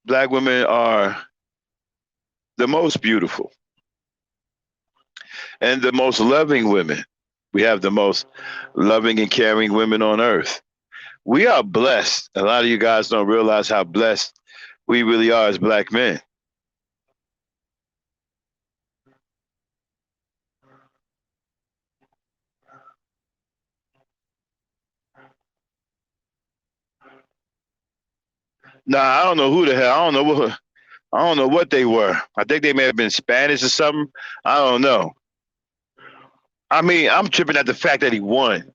black women are the most beautiful and the most loving women. We have the most loving and caring women on earth. We are blessed. A lot of you guys don't realize how blessed we really are as black men. Nah, I don't know who the hell. I don't know what they were. I think they may have been Spanish or something. I don't know. I mean, I'm tripping at the fact that he won.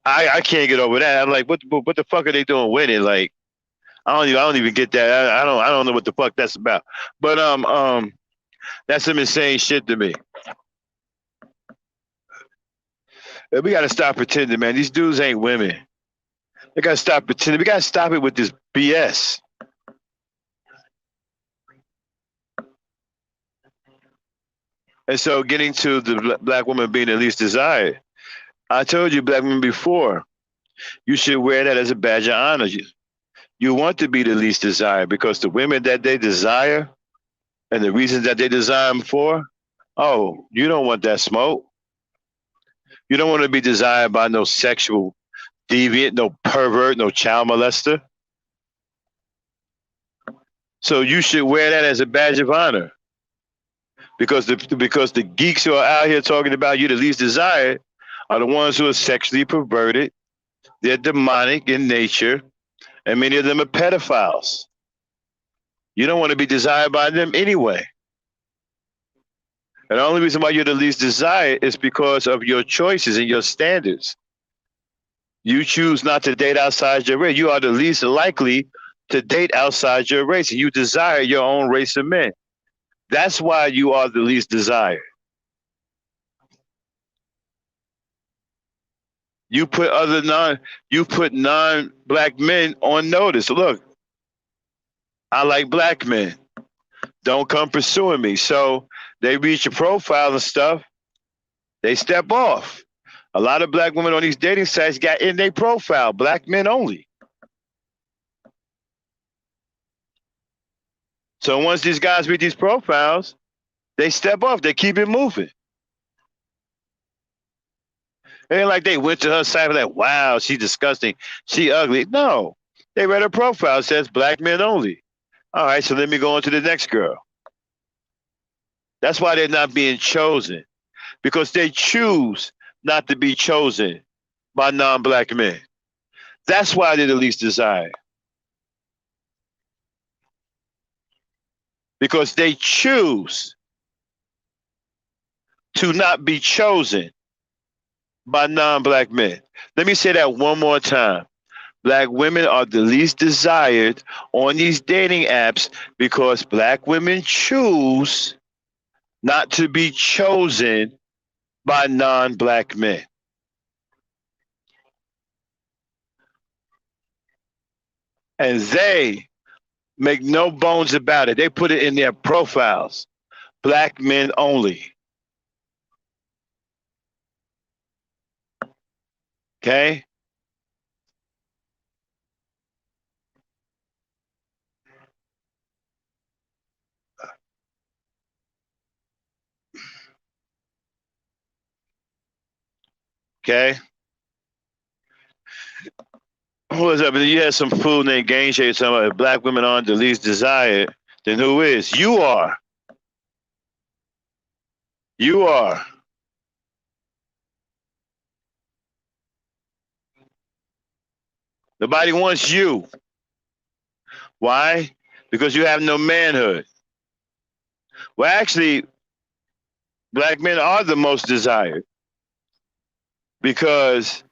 I can't get over that. I'm like, what the fuck are they doing winning? Like, I don't even get that. I don't know what the fuck that's about. But that's some insane shit to me. We gotta stop pretending, man. These dudes ain't women. They gotta stop pretending. We gotta stop it with this BS. And so, getting to the black woman being the least desired, I told you, black women, before, you should wear that as a badge of honor. You want to be the least desired because the women that they desire and the reasons that they desire them for, oh, you don't want that smoke. You don't want to be desired by no sexual deviant, no pervert, no child molester. So you should wear that as a badge of honor. Because the geeks who are out here talking about you the least desired are the ones who are sexually perverted. They're demonic in nature, and many of them are pedophiles. You don't want to be desired by them anyway. And the only reason why you're the least desired is because of your choices and your standards. You choose not to date outside your race. You are the least likely to date outside your race, and you desire your own race of men. That's why you are the least desired. You put non-black men on notice. Look, I like black men. Don't come pursuing me. So they reach your profile and stuff. They step off. A lot of black women on these dating sites got in their profile, black men only. So once these guys read these profiles, they step off. They keep it moving. It ain't like they went to her site and like, wow, she's disgusting. She ugly. No. They read her profile. It says black men only. All right, so let me go on to the next girl. That's why they're not being chosen. Because they choose not to be chosen by non-black men. That's why they're the least desired. Because they choose to not be chosen by non-black men. Let me say that one more time. Black women are the least desired on these dating apps because black women choose not to be chosen by non-black men. And they make no bones about it. They put it in their profiles. Black men only. Okay? Okay? Who is up? And you had some fool named Game Shade talking about if black women aren't the least desired, then who is? You are. You are. Nobody wants you. Why? Because you have no manhood. Well, actually, black men are the most desired because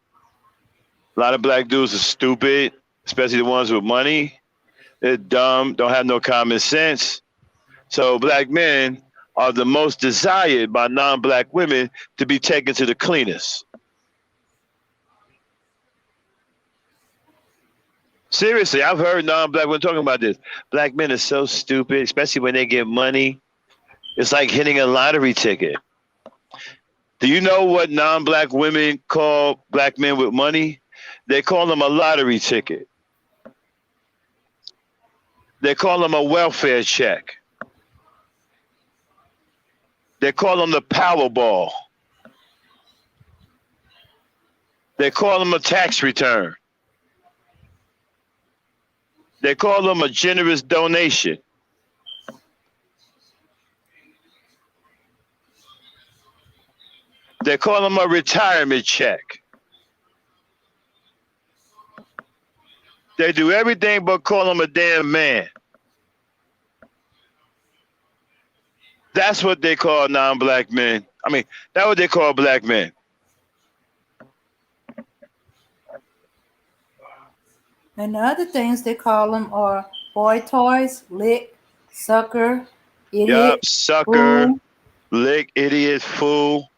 a lot of black dudes are stupid, especially the ones with money. They're dumb, don't have no common sense. So black men are the most desired by non-black women to be taken to the cleaners. Seriously, I've heard non-black women talking about this. Black men are so stupid, especially when they get money. It's like hitting a lottery ticket. Do you know what non-black women call black men with money? They call them a lottery ticket. They call them a welfare check. They call them the Powerball. They call them a tax return. They call them a generous donation. They call them a retirement check. They do everything but call them a damn man. That's what they call non-black men. I mean, that's what they call black men. And the other things they call them are boy toys, lick, sucker, idiot, Yup, sucker, fool. lick, idiot, fool.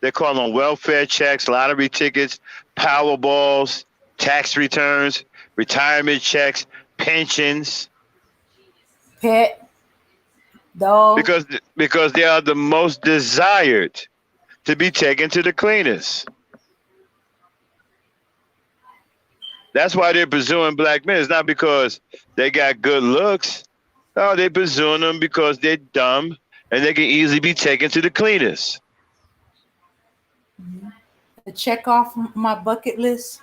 They call them welfare checks, lottery tickets, Powerballs, tax returns, retirement checks, pensions. Pet, dog. Because they are the most desired to be taken to the cleaners. That's why they're pursuing black men. It's not because they got good looks. No, they're pursuing them because they're dumb and they can easily be taken to the cleaners. A check off my bucket list.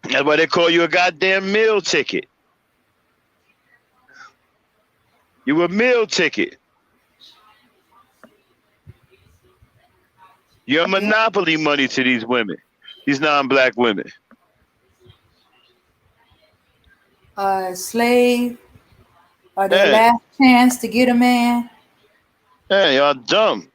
That's why they call you a goddamn meal ticket. You a meal ticket. You're monopoly money to these women, these non-black women. Slave, or their Hey, last chance to get a man. hey, y'all dumb.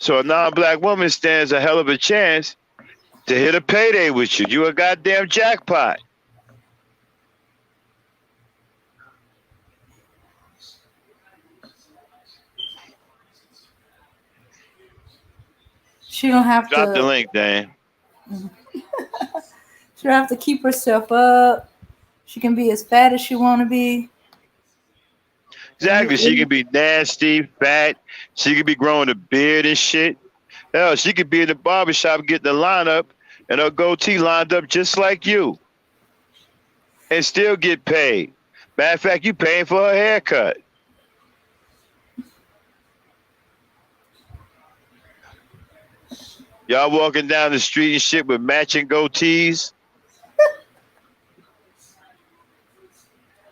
So a non-black woman stands a hell of a chance to hit a payday with you. You a goddamn jackpot. She don't have Drop the to. link, Dan. She don't have to keep herself up. She can be as fat as she want to be. Exactly. She can be nasty, fat. She could be growing a beard and shit. Hell, she could be in the barbershop getting the lineup and her goatee lined up just like you and still get paid. Matter of fact, you paying for her haircut. Y'all walking down the street and shit with matching goatees.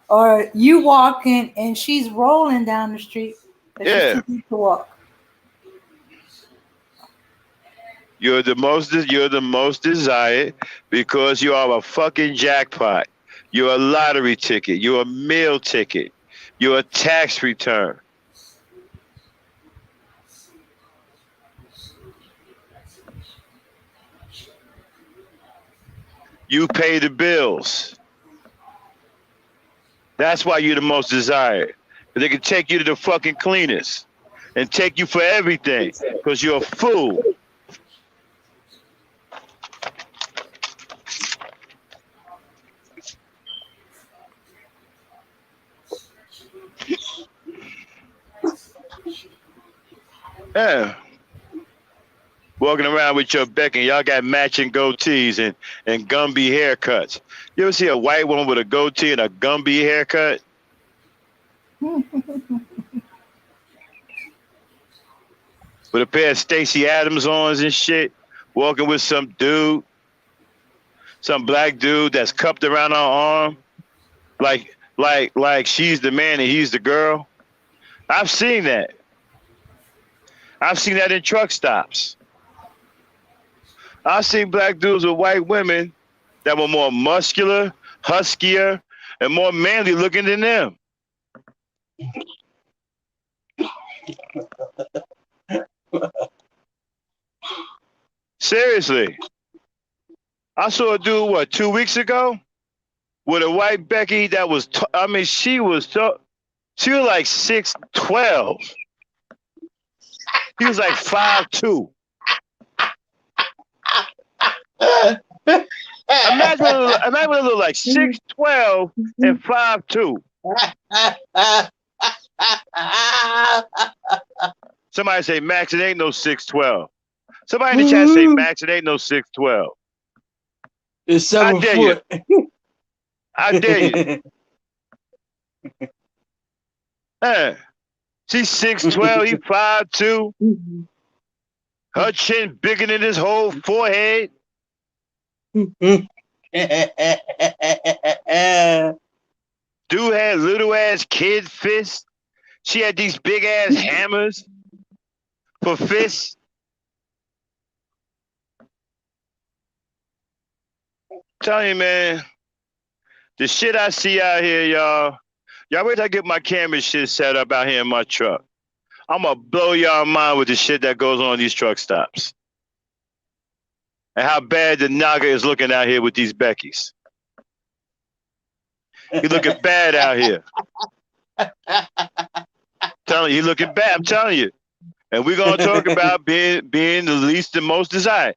Or you walking and she's rolling down the street. Yeah. She's too weak to walk. You're the most desired because you are a fucking jackpot. You're a lottery ticket. You're a meal ticket. You're a tax return. You pay the bills. That's why you're the most desired. They can take you to the fucking cleaners and take you for everything because you're a fool. Yeah. Walking around with your Becky, y'all got matching goatees and Gumby haircuts. You ever see a white woman with a goatee and a Gumby haircut? With a pair of Stacy Adams ons and shit, walking with some dude, some black dude that's cupped around her arm, like she's the man and he's the girl. I've seen that. I've seen that in truck stops. I've seen black dudes with white women that were more muscular, huskier, and more manly looking than them. Seriously. I saw a dude, 2 weeks ago? With a white Becky that was, she was like 6'12". He was like 5'2". Imagine what it look like 6'12" and 5'2". Somebody say, Max, it ain't no 6'12". Somebody in the chat say, Max, it ain't no 6'12". It's 7 foot. I dare you. Hey, she's 6'12", he 5'2". Her chin bigger than his whole forehead. Dude had little ass kid fists. She had these big ass hammers for fists. Tell you, man, the shit I see out here, y'all wait till I get my camera shit set up out here in my truck. I'm gonna blow y'all mind with the shit that goes on these truck stops. And how bad the Naga is looking out here with these Beckys. He looking bad out here. Telling you, he looking bad. I'm telling you. And we're gonna talk about being the least and most desired.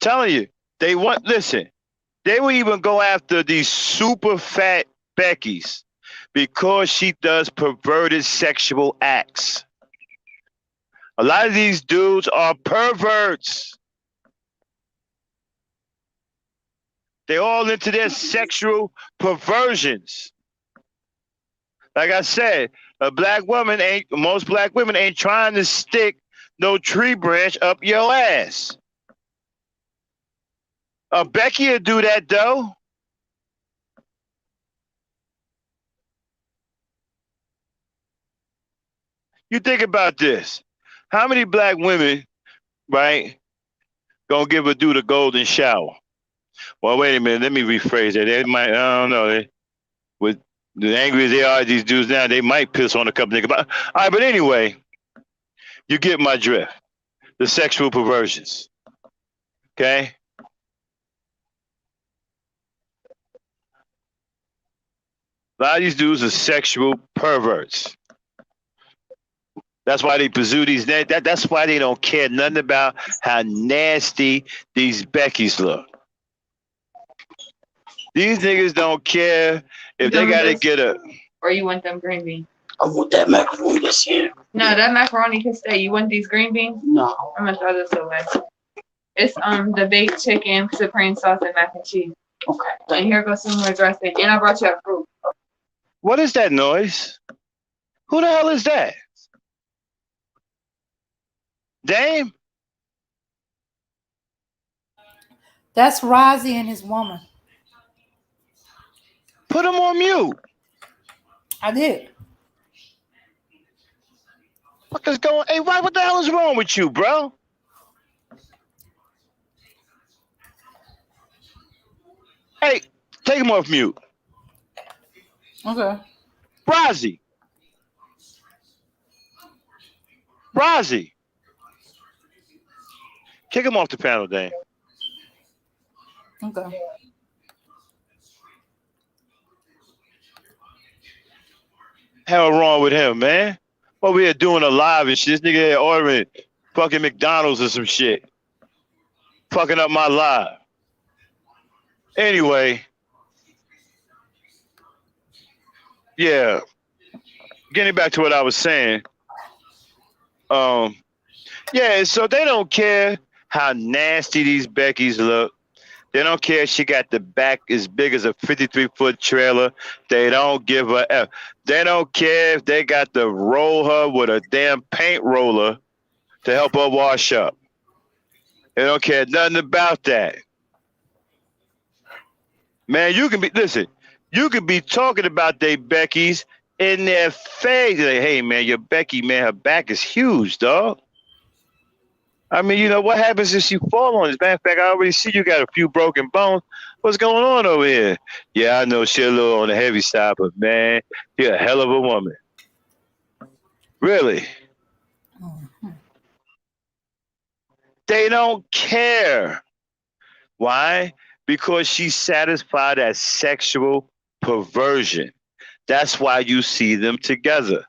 Telling you, they will even go after these super fat Beckys because she does perverted sexual acts. A lot of these dudes are perverts. They're all into their sexual perversions. Like I said, most black women ain't trying to stick no tree branch up your ass. Becky will do that though. You think about this. How many black women, right, gonna give a dude a golden shower? Well, wait a minute. Let me rephrase that. They might, I don't know. With the angry as they are, these dudes now, they might piss on a couple niggas. All right, but anyway, you get my drift. The sexual perversions. Okay? A lot of these dudes are sexual perverts. That's why they pursue these. That's why they don't care nothing about how nasty these Beckys look. These niggas don't care if they gotta get a. Or you want them green beans? I want that macaroni that's here. No, that macaroni can stay. You want these green beans? No. I'm gonna throw this away. It's the baked chicken, supreme sauce, and mac and cheese. Okay. And here goes some more dressing. And I brought you a fruit. What is that noise? Who the hell is that? Dame? That's Rozzy and his woman. Put him on mute. I did. What is going? Hey, what the hell is wrong with you, bro? Hey, take him off mute. Okay. Rozzy. Kick him off the panel, Dame. Okay. Hell wrong with him, man? What we here doing a live and shit? This nigga here ordering fucking McDonald's or some shit. Fucking up my live. Anyway. Yeah. Getting back to what I was saying. Yeah, so they don't care how nasty these Beckys look. They don't care if she got the back as big as a 53-foot trailer. They don't give a F. They don't care if they got to roll her with a damn paint roller to help her wash up. They don't care nothing about that. Man, you can be, listen, you can be talking about they Beckys in their face. Like, hey, man, your Becky, man, her back is huge, dog. I mean, what happens if you fall on this? Matter of fact, I already see you got a few broken bones. What's going on over here? Yeah, I know she's a little on the heavy side, but man, you're a hell of a woman. Really? They don't care. Why? Because she satisfied that sexual perversion. That's why you see them together.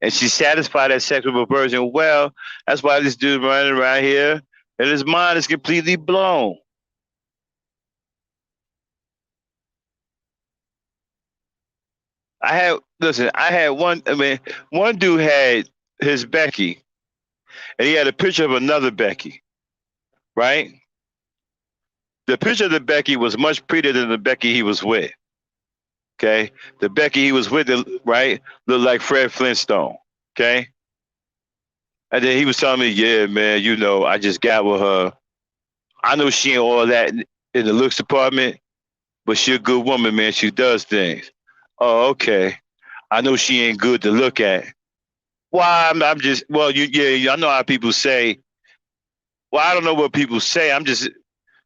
And she satisfied that sexual perversion. Well, that's why this dude running around here and his mind is completely blown. I had one dude had his Becky, and he had a picture of another Becky, right? The picture of the Becky was much prettier than the Becky he was with. Okay, the Becky he was with, right, looked like Fred Flintstone. Okay, and then he was telling me, yeah, man, I just got with her. I know she ain't all that in the looks department, but she a good woman, man. She does things. Oh, okay. I know she ain't good to look at. Well, I'm just, well, yeah, I know how people say. Well, I don't know what people say.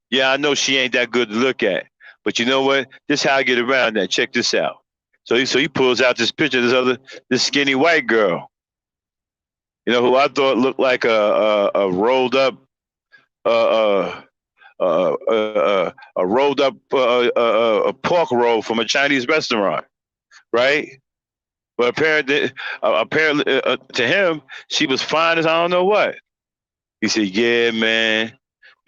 Yeah, I know she ain't that good to look at. But you know what? This is how I get around that. Check this out. So he pulls out this picture of this skinny white girl. Who I thought looked like a rolled up, uh, a rolled up a pork roll from a Chinese restaurant, right? But apparently, to him, she was fine as I don't know what. He said, "Yeah, man.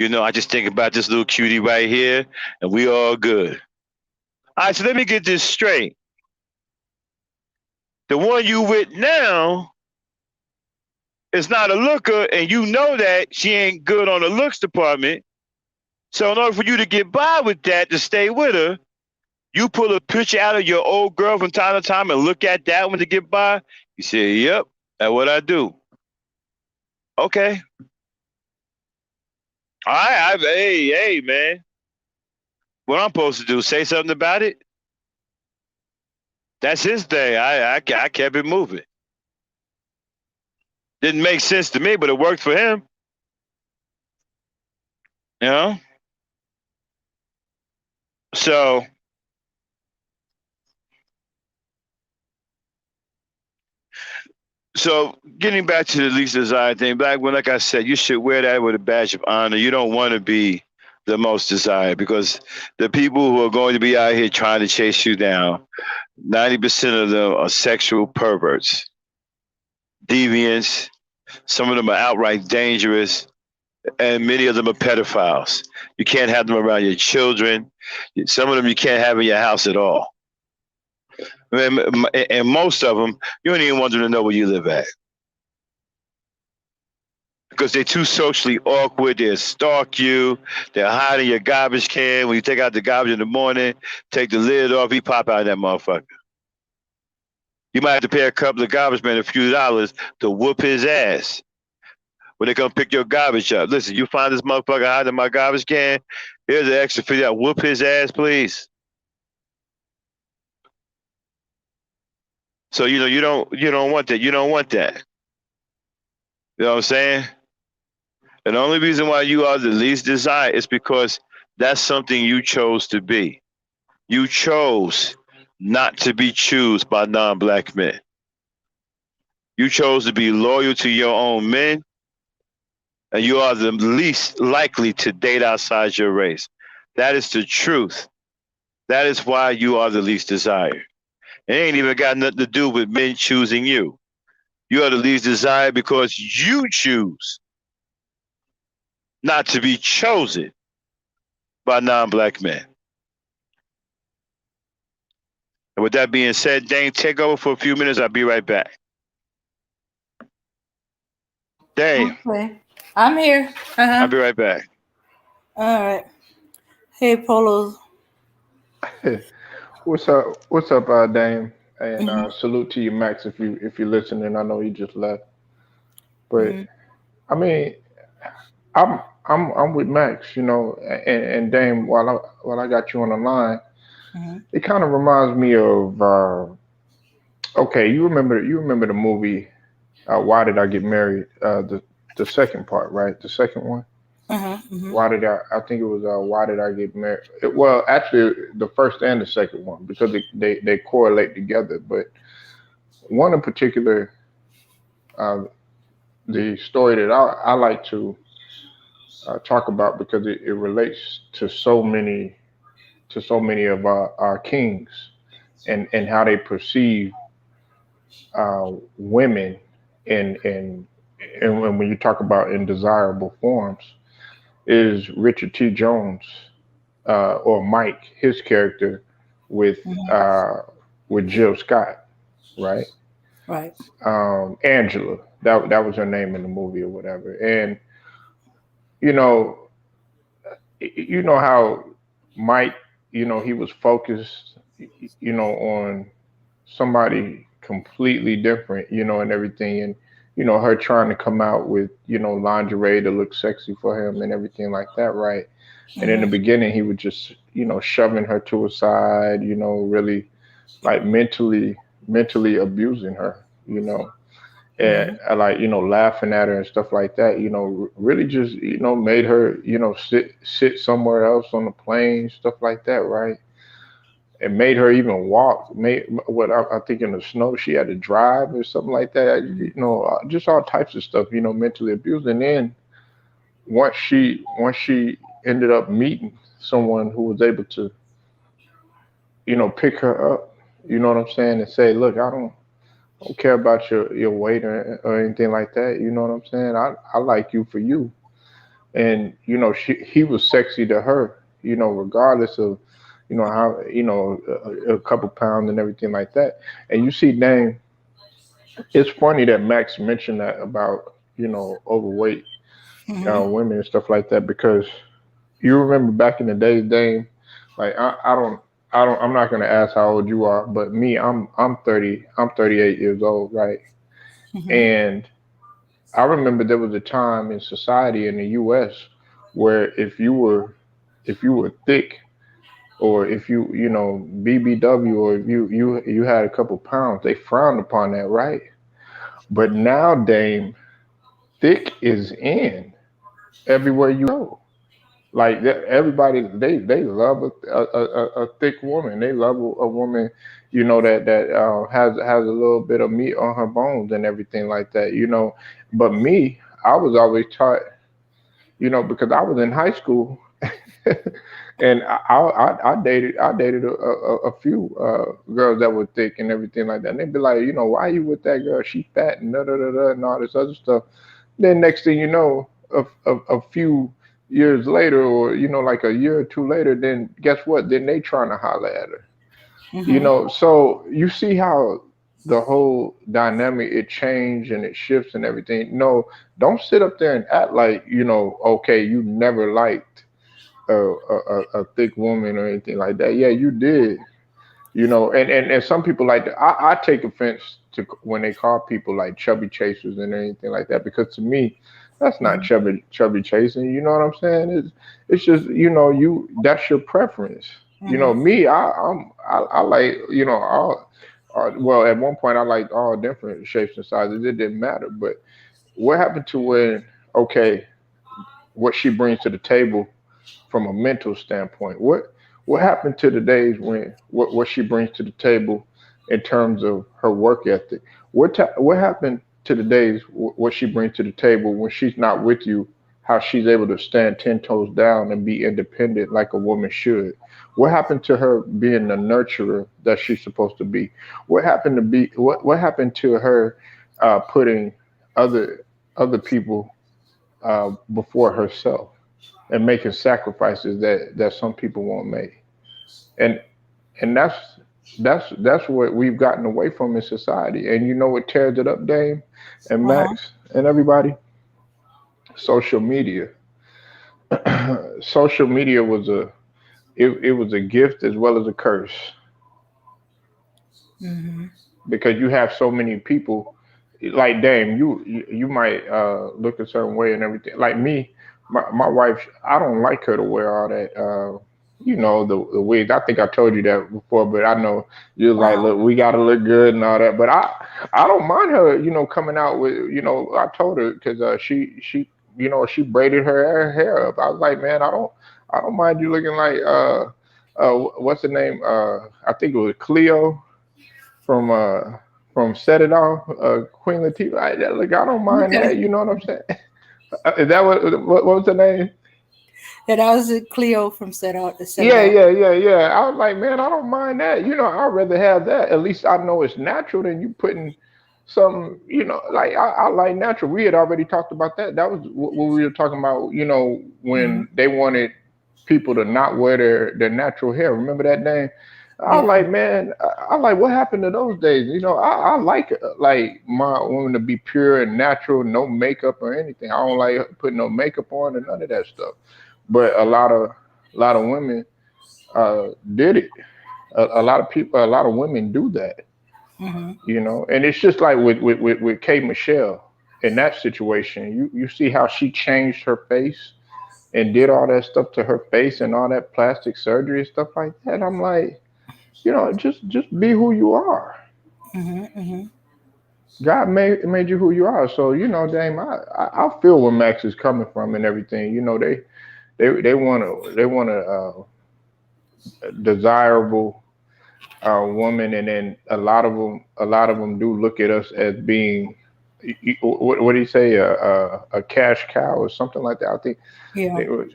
I just think about this little cutie right here, and we all good." All right, so let me get this straight. The one you with now is not a looker, and you know that she ain't good on the looks department. So in order for you to get by with that, to stay with her, you pull a picture out of your old girl from time to time and look at that one to get by. You say, "Yep, that's what I do." Okay. All right. Hey, man. What I'm supposed to do? Say something about it? That's his thing. I kept it moving. Didn't make sense to me, but it worked for him. You know. So getting back to the least desired thing, back when, like I said, you should wear that with a badge of honor. You don't want to be the most desired because the people who are going to be out here trying to chase you down, 90% of them are sexual perverts, deviants. Some of them are outright dangerous, and many of them are pedophiles. You can't have them around your children. Some of them you can't have in your house at all. And most of them, you don't even want them to know where you live at. Because they're too socially awkward. They'll stalk you. They'll hide in your garbage can. When you take out the garbage in the morning, take the lid off, he pop out of that motherfucker. You might have to pay a couple of garbage men a few dollars to whoop his ass when they come pick your garbage up. Listen, you find this motherfucker hiding in my garbage can, here's an extra $50. Whoop his ass, please. So you don't want that. You don't want that. You know what I'm saying? And the only reason why you are the least desired is because that's something you chose to be. You chose not to be chosen by non-black men. You chose to be loyal to your own men, and you are the least likely to date outside your race. That is the truth. That is why you are the least desired. It ain't even got nothing to do with men choosing you. You are the least desired because you choose not to be chosen by non-black men. And with that being said, Dane, take over for a few minutes. I'll be right back. Dave, Okay. I'm here. I'll Uh-huh. be right back. All right. Hey, Polo. What's up, Dame? And Mm-hmm. salute to you, Max, if you're listening. I know you just left, but Mm-hmm. I mean, I'm with Max, and Dame. While I got you on the line, Mm-hmm. it kind of reminds me of okay, you remember the movie Why Did I Get Married? The second part, right? The second one. Uh-huh. Mm-hmm. Why did I think it was Why Did I Get Married? Well, actually, the first and the second one because they correlate together. But one in particular, uh, the story that I like to talk about because it relates to so many of our kings and how they perceive women in in and when you talk about in desirable forms is Richard T. Jones or Mike, his character with Mm-hmm. uh, with Jill Scott, right? Right. Angela, that was her name in the movie or whatever. And you know, you know how Mike, he was focused, on somebody completely different, and everything, and her trying to come out with lingerie to look sexy for him and everything like that, right? And in the Mm-hmm. beginning, he was just shoving her to a side, really like mentally abusing her, and Mm-hmm. like laughing at her and stuff like that, really just made her sit somewhere else on the plane, stuff like that, right? And made her even walk. Made what I think in the snow she had to drive or something like that. Just all types of stuff. Mentally abused. And then once she ended up meeting someone who was able to pick her up. You know what I'm saying? And say, look, I don't care about your weight or anything like that. You know what I'm saying? I like you for you. And he was sexy to her. Regardless of how a couple pounds and everything like that. And you see, Dame, it's funny that Max mentioned that about overweight Mm-hmm. women and stuff like that because you remember back in the days, Dame. Like I'm not gonna ask how old you are, but me, I'm 30, I'm 38 years old, right? Mm-hmm. And I remember there was a time in society in the U.S. where if you were thick or if you BBW or if you had a couple pounds, they frowned upon that, right? But now, Dame, thick is in everywhere you go. Like everybody, they love a thick woman. They love a woman, that has a little bit of meat on her bones and everything like that. But me, I was always taught, because I was in high school and I dated a few girls that were thick and everything like that. And they'd be like, why you with that girl? She fat and da da da da and all this other stuff. Then next thing you know, a few years later, or like a year or two later, then guess what? Then they trying to holler at her. Mm-hmm. So you see how the whole dynamic it changed and it shifts and everything. No, don't sit up there and act like okay, you never liked a thick woman or anything like that. Yeah, you did. And some people like that. I take offense to when they call people like chubby chasers and anything like that because to me, that's not chubby chasing. You know what I'm saying? It's just you that's your preference. Mm-hmm. Me, I like all. Well, at one point I liked all different shapes and sizes. It didn't matter. But what happened to when okay, what she brings to the table from a mental standpoint? What happened to the days when what she brings to the table in terms of her work ethic? What happened to the days what she brings to the table when she's not with you? How she's able to stand 10 toes down and be independent like a woman should. What happened to her being the nurturer that she's supposed to be? What happened to her putting other people before herself? And making sacrifices that some people won't make. And and that's what we've gotten away from in society. And you know what tears it up, Dame and Uh-huh. Max and everybody? social media. Social media was it was a gift as well as a curse Mm-hmm. because you have so many people like Dame, you might look a certain way and everything. Like me, my wife, I don't like her to wear all that the wigs. I think I told you that before, but I know you're like, look, we gotta look good and all that. But I don't mind her, coming out with, I told her because she she braided her hair up. I was like, man, I don't mind you looking like what's the name? I think it was Cleo from Set It Off, Queen Latifah. Look, I don't mind Okay. that. You know what I'm saying? Is that what was the name? And I was a Cleo from Set It Yeah, Off. yeah, yeah, yeah. I was like, man, I don't mind that. I'd rather have that. At least I know it's natural than you putting some. Like I like natural. We had already talked about that. That was what we were talking about. Mm-hmm. When they wanted people to not wear their natural hair. Remember that name? I was Yeah. like, man, I like what happened to those days. I like my woman to be pure and natural, no makeup or anything. I don't like putting no makeup on or none of that stuff. But a lot of women did it. A lot of people, a lot of women do that. Mm-hmm. And it's just like with K Michelle in that situation. You see how she changed her face and did all that stuff to her face and all that plastic surgery and stuff like that. I'm like, just be who you are. Mm-hmm. Mm-hmm. God made you who you are. So Dame, I feel where Max is coming from and everything. They want a desirable woman, and then a lot of them do look at us as being what do you say, a cash cow or something like that. I think Yeah. they were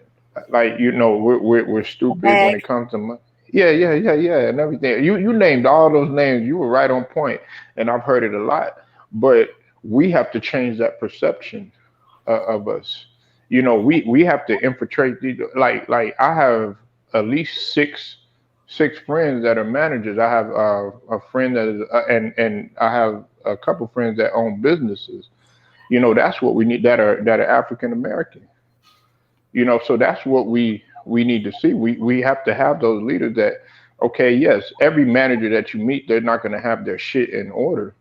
like, we're A stupid when bag. it comes to money. Yeah, yeah, yeah, yeah, and everything. You named all those names. You were right on point, and I've heard it a lot. But we have to change that perception of us. We have to infiltrate these. Like I have at least six friends that are managers. I have a friend that is, and I have a couple friends that own businesses. That's what we need, that are African American. So that's what we need to see. We have to have those leaders that, okay, yes, every manager that you meet, they're not going to have their shit in order,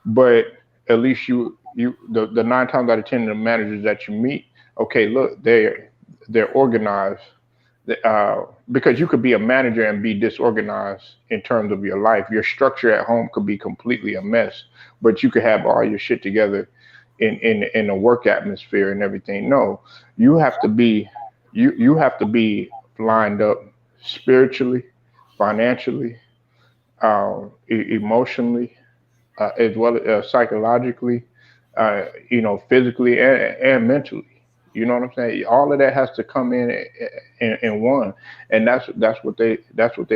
but at least the 9 times out of 10 of the managers that you meet, okay, look, they're organized. Because you could be a manager and be disorganized in terms of your life. Your structure at home could be completely a mess, but you could have all your shit together in a work atmosphere and everything. No, you have to be you have to be lined up spiritually, financially, emotionally, as well as psychologically, physically and mentally. You know what I'm saying? All of that has to come in one, and that's what they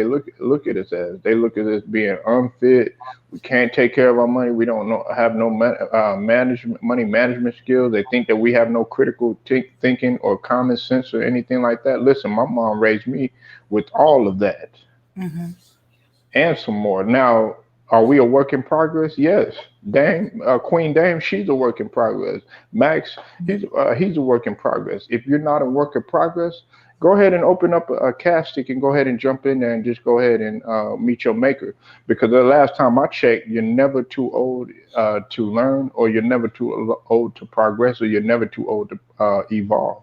look at us as. They look at us being unfit. We can't take care of our money. We don't know have no management money management skills. They think that we have no critical thinking or common sense or anything like that. Listen, my mom raised me with all of that Mm-hmm. and some more. Now, are we a work in progress? Yes. Dame, Queen Dame, she's a work in progress. Max, he's a work in progress. If you're not a work in progress, go ahead and open up a cash stick and go ahead and jump in there and just go ahead and meet your maker. Because the last time I checked, you're never too old to learn, or you're never too old to progress, or you're never too old to evolve.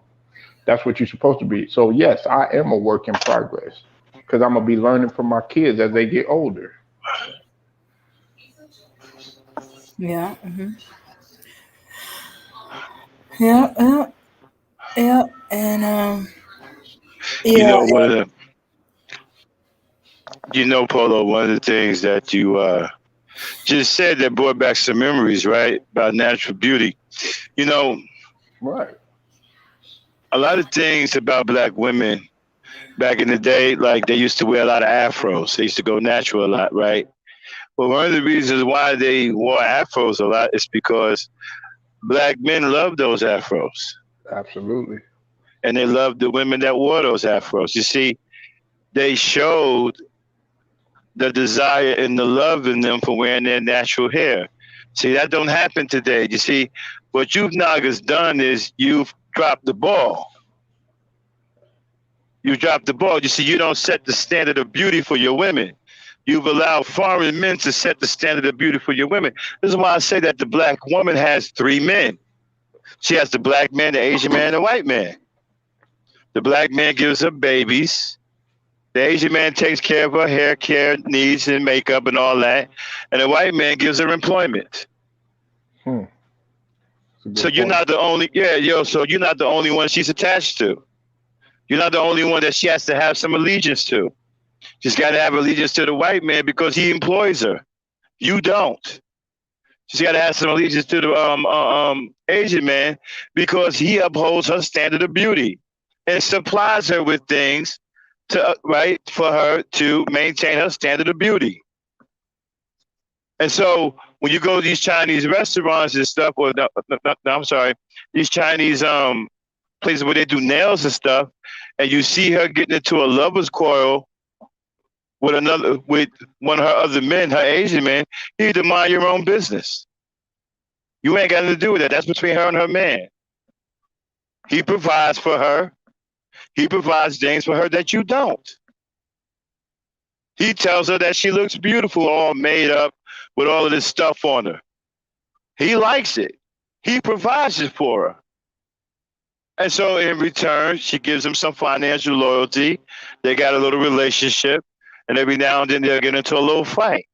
That's what you're supposed to be. So yes, I am a work in progress because I'm gonna be learning from my kids as they get older. Yeah. Mm-hmm. Yeah. Yeah. Yeah. And You yeah. know, Polo, one of the things that you just said that brought back some memories, right, about natural beauty. You know, Right. a lot of things about black women back in the day, like they used to wear a lot of afros. They used to go natural a lot, right? But one of the reasons why they wore afros a lot is because black men loved those afros. Absolutely. And they loved the women that wore those afros. You see, they showed the desire and the love in them for wearing their natural hair. See, that don't happen today. You see, what you've Naga's done is you've dropped the ball. You dropped the ball. You see, you don't set the standard of beauty for your women. You've allowed foreign men to set the standard of beauty for your women. This is why I say that the black woman has three men. She has the black man, the Asian man, and the white man. The black man gives her babies. The Asian man takes care of her hair care needs and makeup and all that. And the white man gives her employment. So you're not the only, so you're not the only one she's attached to. You're not the only one that she has to have some allegiance to. She's got to have allegiance to the white man because he employs her. You don't. She's got to have some allegiance to the Asian man because he upholds her standard of beauty and supplies her with things to for her to maintain her standard of beauty. And so when you go to these Chinese restaurants and stuff, or I'm sorry, these Chinese places where they do nails and stuff, and you see her getting into a lover's quarrel with one of her other men, her Asian man, you need to mind your own business. You ain't got nothing to do with that. That's between her and her man. He provides for her. He provides things for her that you don't. He tells her that she looks beautiful, all made up with all of this stuff on her. He likes it. He provides it for her. And so in return, she gives him some financial loyalty. They got a little relationship. And every now and then they'll get into a little fight.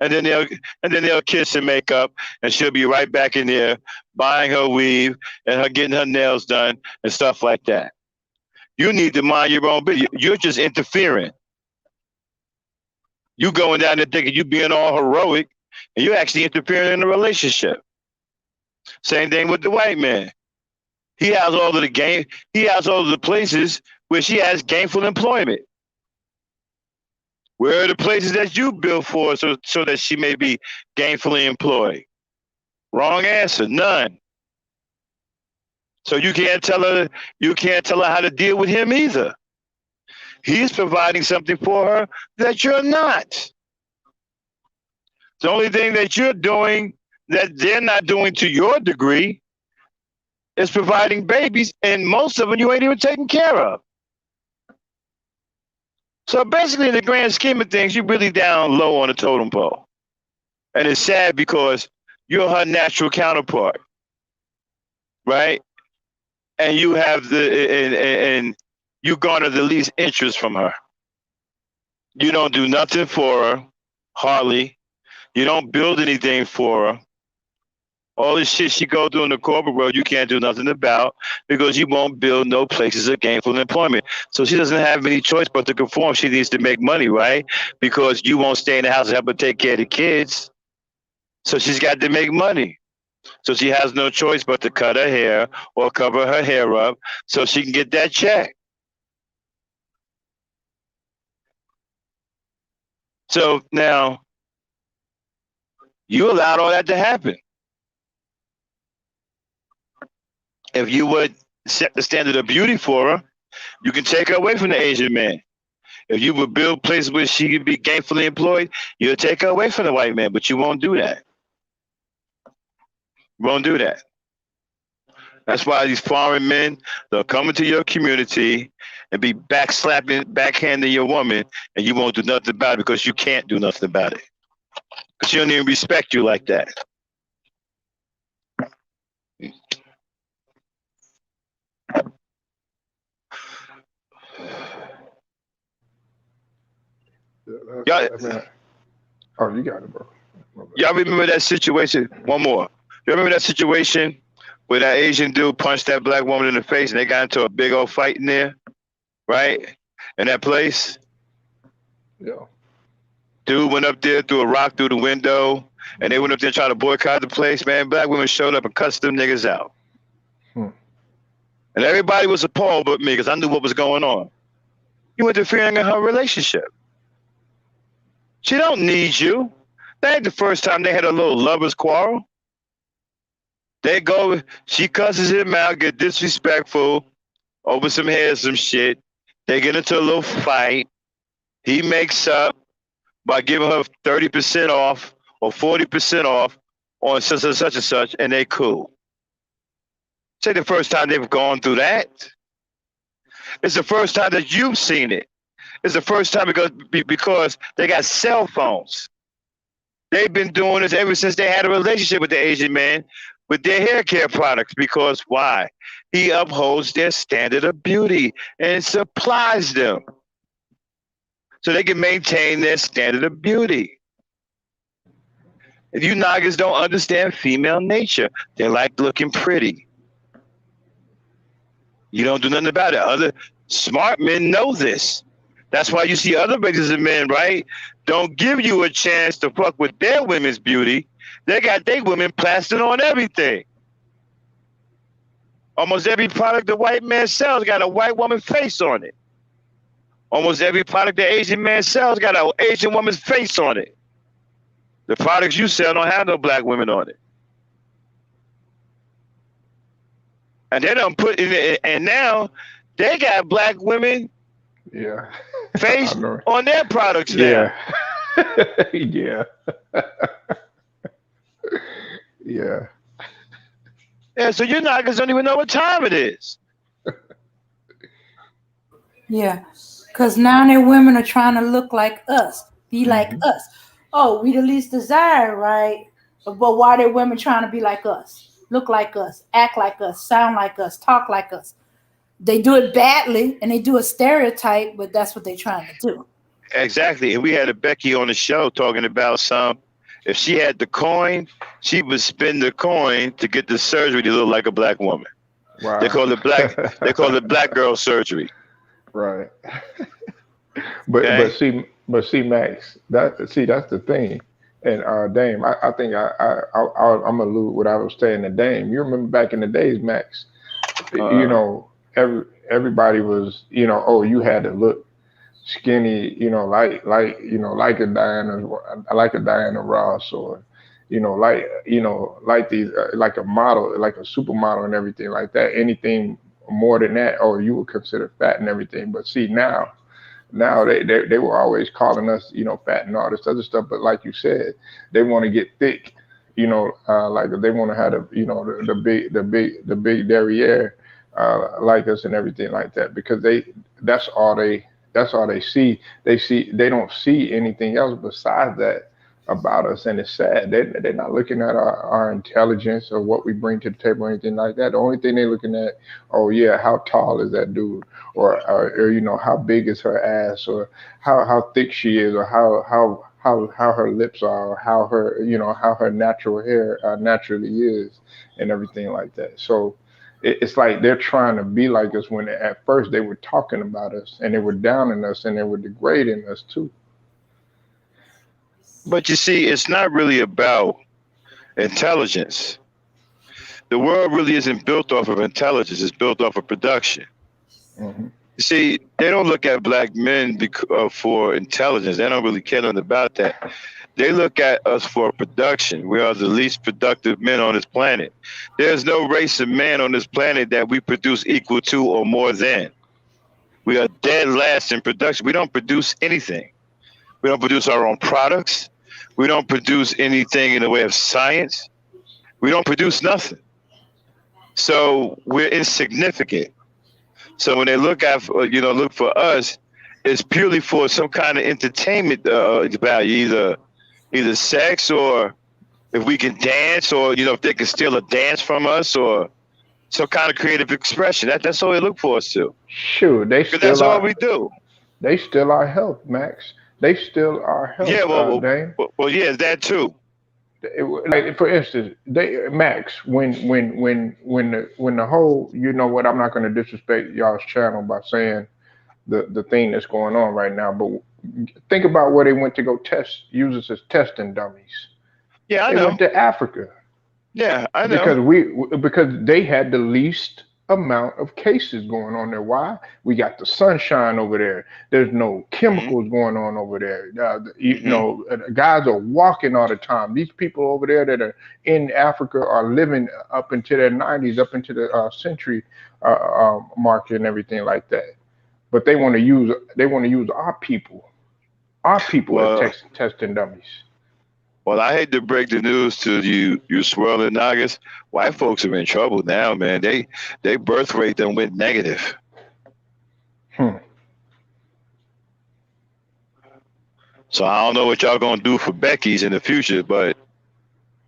And then they'll kiss and make up, and she'll be right back in there buying her weave and her getting her nails done and stuff like that. You need to mind your own business. You're just interfering. You going down there thinking you being all heroic, and you're actually interfering in the relationship. Same thing with the white man. He has all of the places where she has gainful employment. Where are the places that you built for so that she may be gainfully employed? Wrong answer, none. So you can't tell her how to deal with him either. He's providing something for her that you're not. The only thing that you're doing that they're not doing to your degree is providing babies, and most of them you ain't even taking care of. So basically, in the grand scheme of things, you're really down low on the totem pole. And it's sad because you're her natural counterpart, right? And you have and you garner the least interest from her. You don't do nothing for her, hardly. You don't build anything for her. All this shit she go through in the corporate world, you can't do nothing about because you won't build no places of gainful employment. So she doesn't have any choice but to conform. She needs to make money, right? Because you won't stay in the house and help her take care of the kids. So she's got to make money. So she has no choice but to cut her hair or cover her hair up so she can get that check. So now, you allowed all that to happen. If you would set the standard of beauty for her, you can take her away from the Asian man. If you would build places where she could be gainfully employed, you'll take her away from the white man, but you won't do that. You won't do that. That's why these foreign men, they'll come into your community and be backhanding your woman, and you won't do nothing about it because you can't do nothing about it. Because she don't even respect you like that. Oh, you got it, bro. Y'all remember that situation? One more. You remember that situation where that Asian dude punched that black woman in the face and they got into a big old fight in there, right? In that place? Yeah. Dude went up there, threw a rock through the window, and they went up there trying to boycott the place, man. Black women showed up and cussed them niggas out. And everybody was appalled but me because I knew what was going on. You interfering in her relationship. She don't need you. That ain't the first time they had a little lover's quarrel. They go, she cusses him out, get disrespectful over some hair, some shit. They get into a little fight. He makes up by giving her 30% off or 40% off on such and such, and they cool. Say the first time they've gone through that. It's the first time that you've seen it. It's the first time because they got cell phones. They've been doing this ever since they had a relationship with the Asian man with their hair care products. Because why? He upholds their standard of beauty and supplies them so they can maintain their standard of beauty. If you Nagas don't understand female nature, they like looking pretty. You don't do nothing about it. Other smart men know this. That's why you see other races of men, right? Don't give you a chance to fuck with their women's beauty. They got their women plastered on everything. Almost every product the white man sells got a white woman face on it. Almost every product the Asian man sells got an Asian woman's face on it. The products you sell don't have no black women on it. And they don't put in it, and now they got black women Yeah. face I know. on their products Yeah. now. Yeah. Yeah. Yeah, so you Nagas don't even know what time it is. Yeah, because now their women are trying to look like us, be like Mhm. us. Oh, we the least desired, right? But why are their women trying to be like us, look like us, act like us, sound like us, talk like us? They do it badly and they do a stereotype, but that's what they're trying to do. Exactly. And we had a Becky on the show talking about if she had the coin, she would spend the coin to get the surgery to look like a black woman. Wow. They call it black girl surgery. Right. But Okay. see Max, that's the thing. And Dame, I think I'm allude what I was saying to Dame. You remember back in the days, Max, you Uh, know, everybody was, oh, you had to look skinny, like a Diana Ross, or like these like a model, like a supermodel and everything like that. Anything more than that, oh, you would consider fat and everything. But see now they were always calling us, fat and all this other stuff. But like you said, they want to get thick, like they want to have the big derriere, like us and everything like that, because that's all they that's all they see. They don't see anything else besides that about us, and it's sad. They're not looking at our intelligence or what we bring to the table or anything like that. The only thing they're looking at, oh yeah, how tall is that dude, or how big is her ass, or how thick she is, or how her lips are, or how her natural hair naturally is, and everything like that. So it's like they're trying to be like us when at first they were talking about us and they were downing us and they were degrading us too. but you see, it's not really about intelligence. The world really isn't built off of intelligence. It's built off of production. Hmm. You see, they don't look at black men for intelligence. They don't really care nothing about that. They look at us for production. We are the least productive men on this planet. There's no race of man on this planet that we produce equal to or more than. We are dead last in production. We don't produce anything. We don't produce our own products. We don't produce anything in the way of science. We don't produce nothing. So we're insignificant. So when they look for us, it's purely for some kind of entertainment value, either sex, or if we can dance, or if they can steal a dance from us, or some kind of creative expression. That's all they look for us to, Sure, because that's all we do. they still our health, Max. They still our health, Yeah, Dane. yeah, that too. Like for instance, they Max, when the whole, what, I'm not going to disrespect y'all's channel by saying the thing that's going on right now, but think about where they went to go use us as testing dummies. Yeah, I They went know. to Africa Yeah, I know. because they had the least amount of cases going on there. Why? We got the sunshine over there. There's no Hmm. chemicals going on over there. Hmm. Guys are walking all the time. These people over there that are in Africa are living up into their 90s, up into the century market and everything like that. But they want to use our people as Well, testing dummies. Well, I hate to break the news to you, you swirling noggins. White folks are in trouble now, man. They birth rate done went negative. Hmm. So I don't know what y'all gonna do for Becky's in the future, but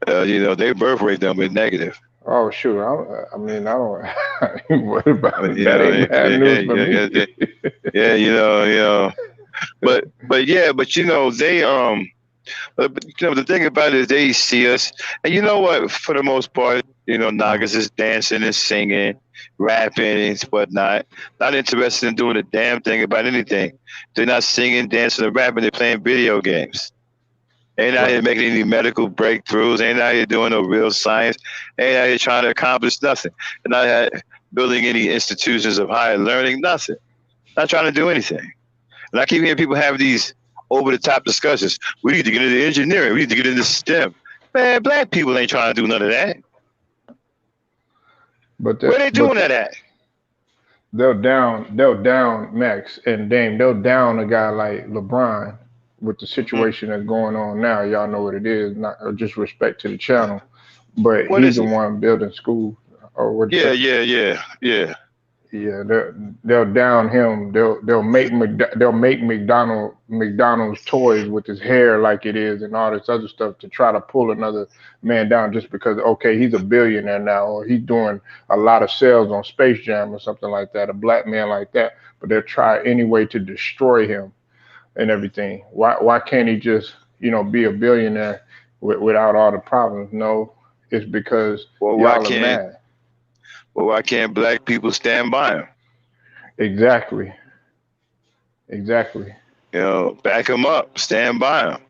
their birth rate done went negative. Oh shoot! I mean, I don't. I ain't worried about But it. That ain't bad news for me. yeah, but yeah, but they but, the thing about it is they see us, and you know what? For the most part, Nagas is dancing and singing, rapping and whatnot. Not interested in doing a damn thing about anything. They're not singing, dancing, or rapping. They're playing video games. Ain't out here Right. making any medical breakthroughs. Ain't out here doing no real science. Ain't out here trying to accomplish nothing. And not out building any institutions of higher learning. Nothing. Not trying to do anything. And I keep hearing people have these over the top discussions. We need to get into engineering. We need to get into STEM. Man, black people ain't trying to do none of that. But Where they doing that at? they'll down Max and Dame. They'll down a guy like LeBron with the Hmm. situation that's going on now. Y'all know what it is. Not just respect to the channel, but What he's is the it? one building schools. Or what you Yeah, say? yeah, yeah, yeah. Yeah, they'll down him. They'll make McDonald's toys with his hair like it is and all this other stuff to try to pull another man down just because okay he's a billionaire now or he's doing a lot of sales on Space Jam or something like that. A black man like that, but they'll try any way to destroy him and everything. Why can't he just be a billionaire without all the problems? No, it's because Well, why y'all are can't mad. why can't black people stand by him? Exactly, exactly. Back him up, stand by him.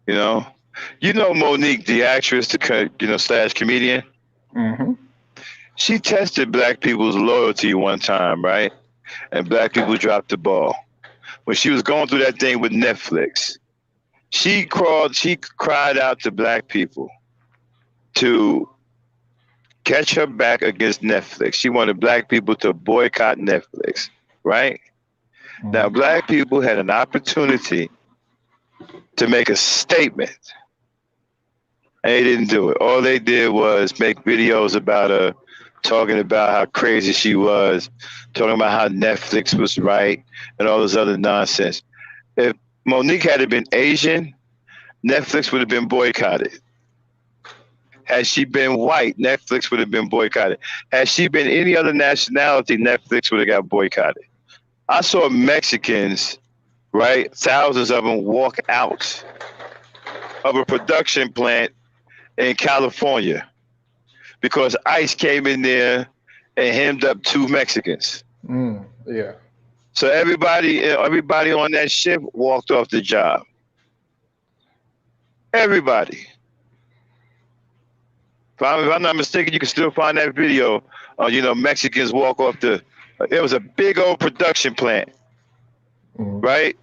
You know, Monique, the actress, slash comedian. Hmm. She tested black people's loyalty one time, right? And black people dropped the ball when she was going through that thing with Netflix. She cried out to black people to catch her back against Netflix. She wanted black people to boycott Netflix, right? Now, Hmm. black people had an opportunity to make a statement, and they didn't do it. All they did was make videos about her, talking about how crazy she was, talking about how Netflix was right, and all this other nonsense. If Monique had been Asian, Netflix would have been boycotted. Had she been white, Netflix would have been boycotted. Had she been any other nationality, Netflix would have got boycotted. I saw Mexicans, right, thousands of them walk out of a production plant in California because ICE came in there and hemmed up two Mexicans. Yeah. So everybody on that ship walked off the job. Everybody. If I'm not mistaken, you can still find that video. Mexicans walk off the. It was a big old production plant, Hmm. right?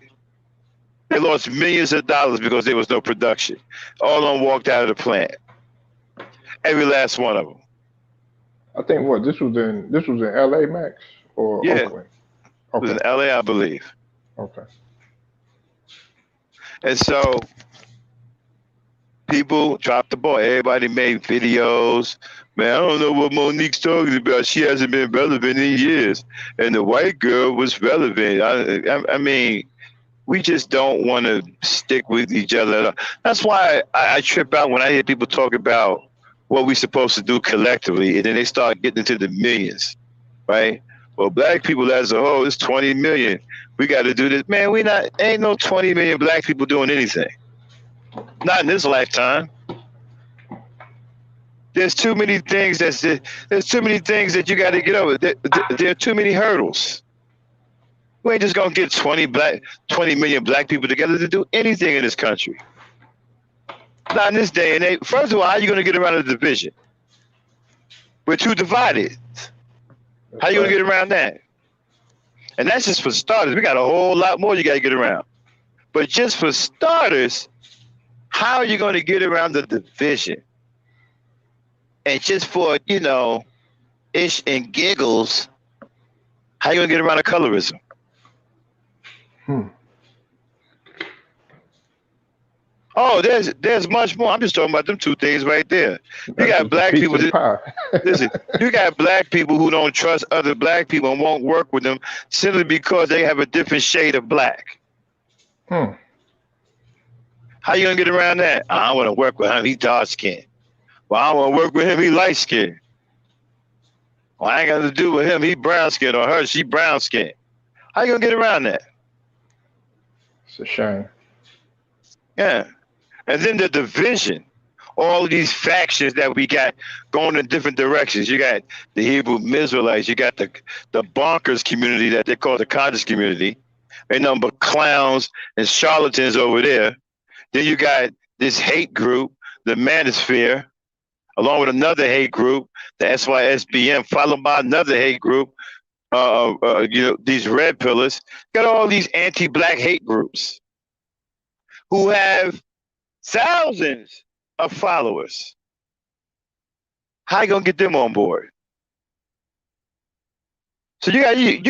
They lost millions of dollars because there was no production. All of them walked out of the plant. Every last one of them. I think what this was in L.A. Max or Yeah, it Oakland. was Okay. in LA, I believe. Okay. And so people dropped the ball. Everybody made videos. Man, I don't know what Monique's talking about. She hasn't been relevant in years. And the white girl was relevant. I mean, we just don't want to stick with each other. That's why I trip out when I hear people talk about what we're supposed to do collectively, and then they start getting into the millions, right? Well, black people as a whole, it's 20 million. We got to do this. Man, ain't no 20 million black people doing anything. Not in this lifetime. There's too many things there's too many things that you got to get over. There are too many hurdles. We ain't just gonna get 20 million black people together to do anything in this country. Not in this day and age. First of all, how are you gonna get around the division? We're too divided. How That's you gonna right. get around that? And that's just for starters. We got a whole lot more you gotta get around. But just for starters, how are you gonna get around the division? And just for, ish and giggles, how you gonna get around the colorism? Hmm. Oh, there's much more. I'm just talking about them two things right there. You That's got just a black piece people of the that pie. listen. You got black people who don't trust other black people and won't work with them simply because they have a different shade of black. Hmm. How you gonna get around that? I don't want to work with him. He dark skinned. Well, I want to work with him. He light skinned. Well, I ain't got to do with him. He brown skinned or her. She brown skinned. How you gonna get around that? It's a shame. Yeah. And then the division, all of these factions that we got going in different directions. You got the Hebrew Israelites, you got the bonkers community that they call the conscious community. They number clowns and charlatans over there. Then you got this hate group, the Manosphere, along with another hate group, the SYSBM, followed by another hate group. These red pillars. Got all these anti-black hate groups who have thousands of followers. How you gonna get them on board? So you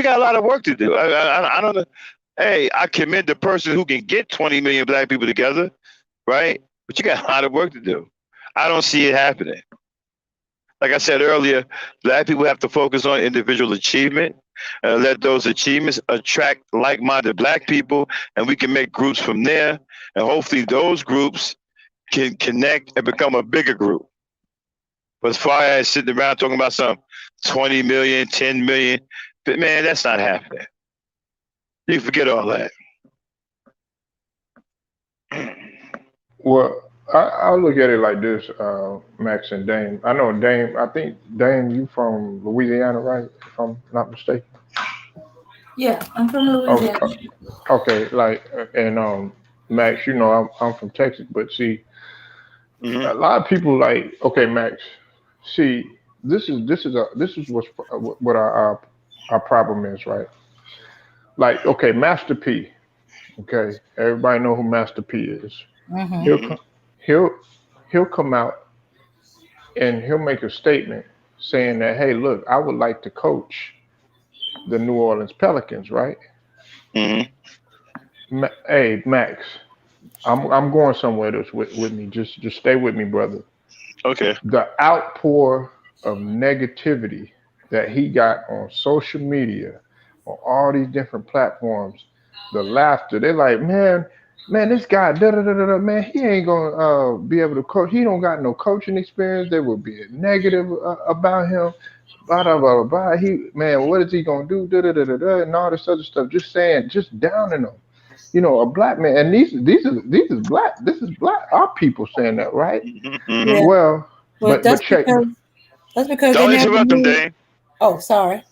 got a lot of work to do. I don't know. Hey, I commend the person who can get 20 million black people together, right? But you got a lot of work to do. I don't see it happening. Like I said earlier, black people have to focus on individual achievement and let those achievements attract like-minded black people, and we can make groups from there. And hopefully, those groups can connect and become a bigger group. But as far as sitting around talking about some 20 million, 10 million, but man, that's not happening. You forget all that. Well, I'll look at it like this, Max and Dame. I know Dame. I think Dame, you from Louisiana, right? If I'm not mistaken. Yeah, I'm from Oh, Louisiana. okay. Like, and Max, you know, I'm from Texas, but see, Mm-hmm. a lot of people like, okay, Max. See, this is what our problem is, right? Like, okay, Master P. Okay, everybody know who Master P is. Mm-hmm. He'll Mm-hmm. come, he'll he'll come out and he'll make a statement saying that, hey, look, I would like to coach the New Orleans Pelicans, right? Mm-hmm. Hey, Max, I'm going somewhere that's with me. Just stay with me, brother. Okay. The outpour of negativity that he got on social media, on all these different platforms, the laughter, they're like, man, this guy, da da da da, man, he ain't gonna be able to coach. He don't got no coaching experience. They will be negative about him. Blah blah blah blah. Man, what is he gonna do? Da da da da da, and all this other stuff. Just saying, just downing him. You know, a black man, and these is black. This is black. Our people saying that, right? Mm-hmm. Mm-hmm. Yeah. Well, Well, but check. that's because they Don't never interrupt them, knew. Dane. Oh, sorry.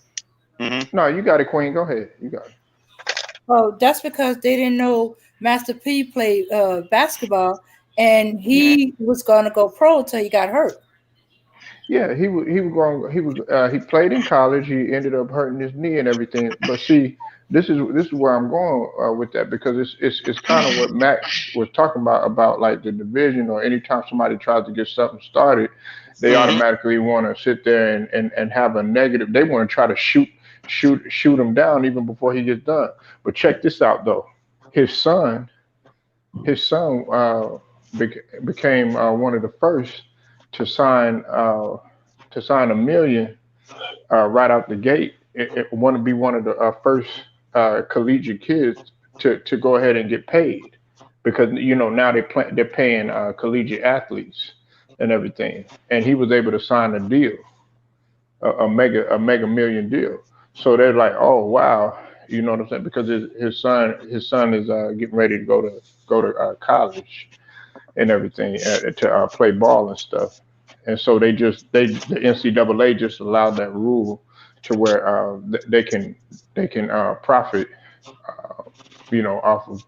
Mm-hmm. No, you got it, Queen. Go ahead. You got it. Oh, that's because they didn't know Master P played basketball, and he was gonna go pro until he got hurt. Yeah, he played in college. He ended up hurting his knee and everything. But see, this is where I'm going with that because it's kind of what Max was talking about like the division or anytime somebody tries to get something started, they Mm-hmm. automatically want to sit there and have a negative. They want to try to shoot him down even before he gets done. But check this out though, his son his son became one of the first to sign a million right out the gate. It want to be one of the first collegiate kids to go ahead and get paid because you know now they're paying collegiate athletes and everything, and he was able to sign a deal, a mega million deal. So they're like, oh wow, you know what I'm saying? Because his son is getting ready to go to college and everything to play ball and stuff. And so the NCAA just allowed that rule to where they can profit, uh, off of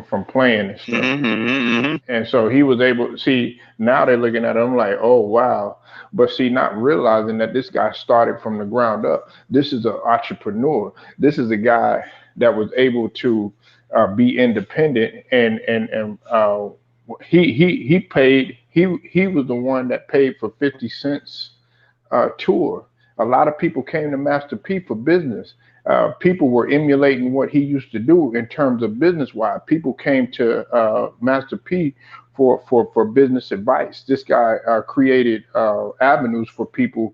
from playing and stuff. Mm-hmm. Mm-hmm. And so he was able to see now they're looking at him like, oh wow. But see, not realizing that this guy started from the ground up. This is an entrepreneur. This is a guy that was able to be independent and he paid he was the one that paid for 50 Cent's tour. A lot of people came to Master P for business. people were emulating what he used to do in terms of business wise. People came to Master P for business advice. This guy created avenues for people,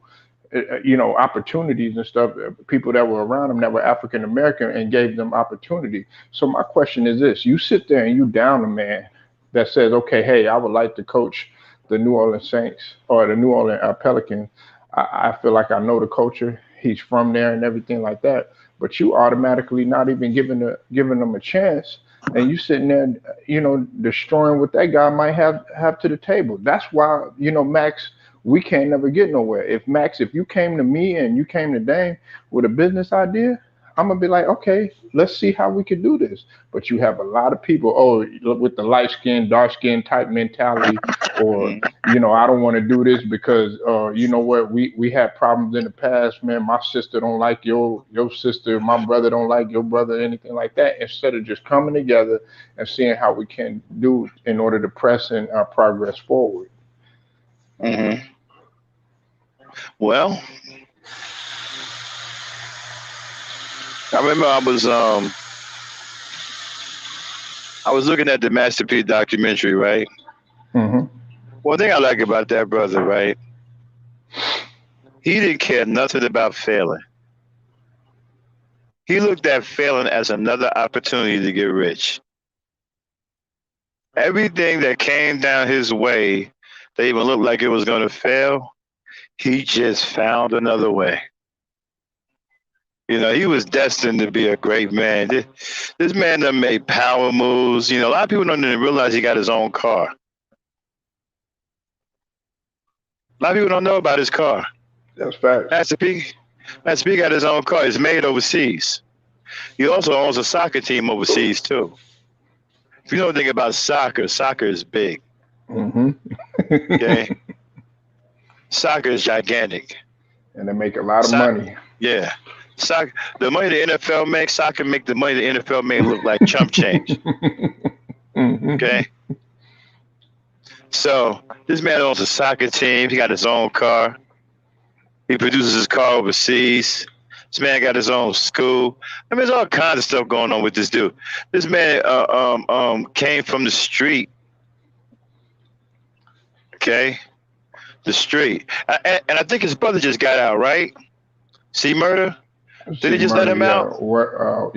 opportunities and stuff. People that were around him that were African American and gave them opportunity. So my question is this: you sit there and you down a man that says, okay, hey, I would like to coach the New Orleans Saints or the New Orleans Pelicans. I feel like I know the culture. He's from there and everything like that. But you automatically not even giving them a chance, and you sitting there, destroying what that guy might have to the table. That's why, Max, we can't never get nowhere. If you came to me and you came to Dame with a business idea, I'm gonna be like, okay, let's see how we can do this. But you have a lot of people, with the light skin, dark skin type mentality, or I don't want to do this because you know what, we had problems in the past, man. My sister don't like your sister, my brother don't like your brother, anything like that. Instead of just coming together and seeing how we can do in order to press and progress forward. Mm-hmm. Well, I remember I was looking at the Master P documentary, right? Mm-hmm. One thing I like about that brother, right? He didn't care nothing about failing. He looked at failing as another opportunity to get rich. Everything that came down his way that even looked like it was going to fail, he just found another way. He was destined to be a great man. This man done made power moves. A lot of people don't even realize he got his own car. A lot of people don't know about his car. That's facts. Master P got his own car. It's made overseas. He also owns a soccer team overseas too. If you know anything about soccer is big. Mm-hmm. Okay. Soccer is gigantic. And they make a lot of money. Yeah. Soccer, the money the NFL makes, soccer make the money the NFL make look like chump change. Mm-hmm. Okay. So this man owns a soccer team. He got his own car. He produces his car overseas. This man got his own school. I mean, there's all kinds of stuff going on with this dude. This man came from the street. Okay, the street, and I think his brother just got out, right? See murder. Did he just let him out? No.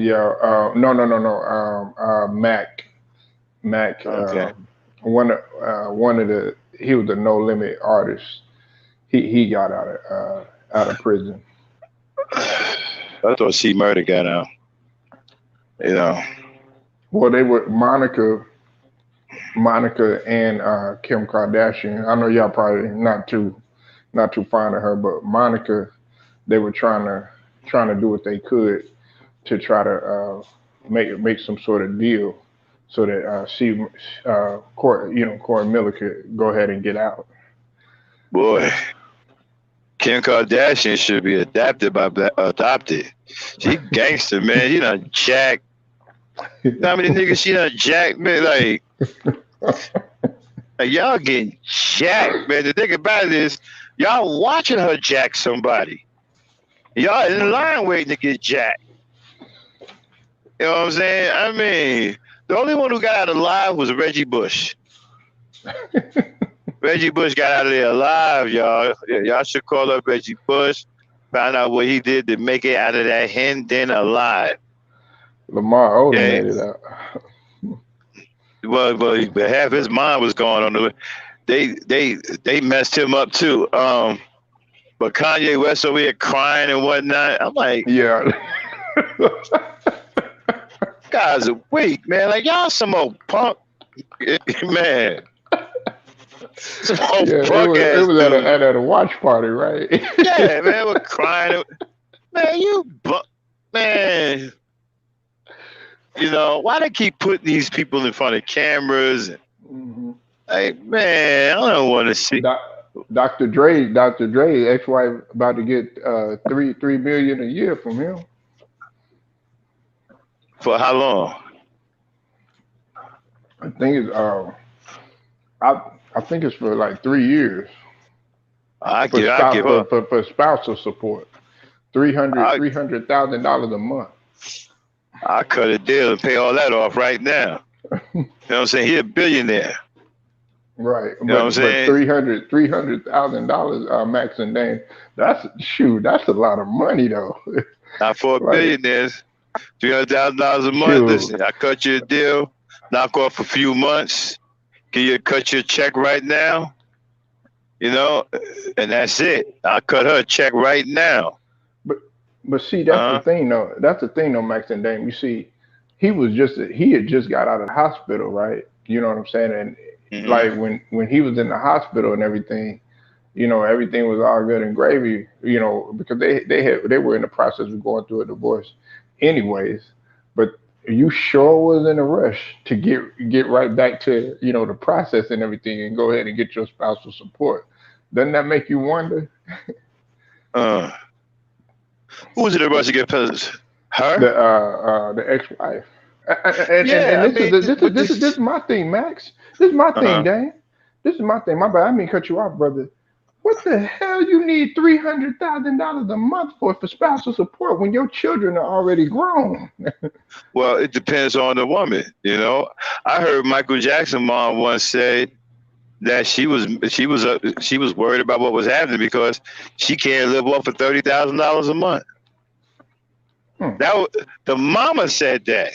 Mac. Okay. One of the he was a No Limit artist. He got out of prison. I thought C Murder got out. Well, they were Monica and Kim Kardashian. I know y'all probably not too fond of her, but Monica, they were trying to do what they could to try to make some sort of deal so that Corey Miller could go ahead and get out. Boy, Kim Kardashian should be adopted. She gangster, man. You know, Jack. How many niggas she done jacked, man? Like y'all getting jacked, man. The thing about it is, y'all watching her jack somebody. Y'all in line waiting to get jacked. You know what I'm saying? I mean, the only one who got out alive was Reggie Bush. Reggie Bush got out of there alive, y'all. Y'all should call up Reggie Bush, find out what he did to make it out of that hen den alive. Lamar Odom made it out. But half his mind was going on. They messed him up too. But Kanye West over here crying and whatnot. I'm like, yeah. Guys are weak, man. Like y'all some old punk, man. Some old punk ass. It was at a watch party, right? Yeah, man. We're crying. Man, man. You know, why they keep putting these people in front of cameras? Mm-hmm. Like, man, I don't want to see. Dr. Dre, ex-wife, about to get $3 million a year from him. For how long? I think it's I think it's for like 3 years. I give up for spousal support. 300 I $300,000 a month. I cut a deal and pay all that off right now. You know what I'm saying? He a billionaire. Right, You know what I'm but saying? $300,000, Max and Dane. That's shoot. That's a lot of money though. Not for a Like billionaire. $300,000 a month. shoot. Listen, I cut you a deal, knock off a few months, cut you a check right now, you know, and that's it. I cut her a check right now. But but see, that's the Uh thing though. That's the thing though, Max and Dame. You see, he had just got out of the hospital, right? You know what I'm saying? And hmm like when he was in the hospital and everything, everything was all good and gravy, because they were in the process of going through a divorce anyways. But you sure was in a rush to get right back to, the process and everything and go ahead and get your spousal support. Doesn't that make you wonder? uh, who was it that rushed to get pills? Her? The ex-wife. And Yeah, I this is mean, the, this is but this is this this. is my thing, Max. This is my thing, Uh, Dan. This is my thing. My bad. I mean cut you off, brother. What the hell you need $300,000 a month for spousal support when your children are already grown? well, it depends on the woman. I heard Michael Jackson mom once say that she was worried about what was happening because she can't live off of $30,000 a month. Hmm. The mama said that.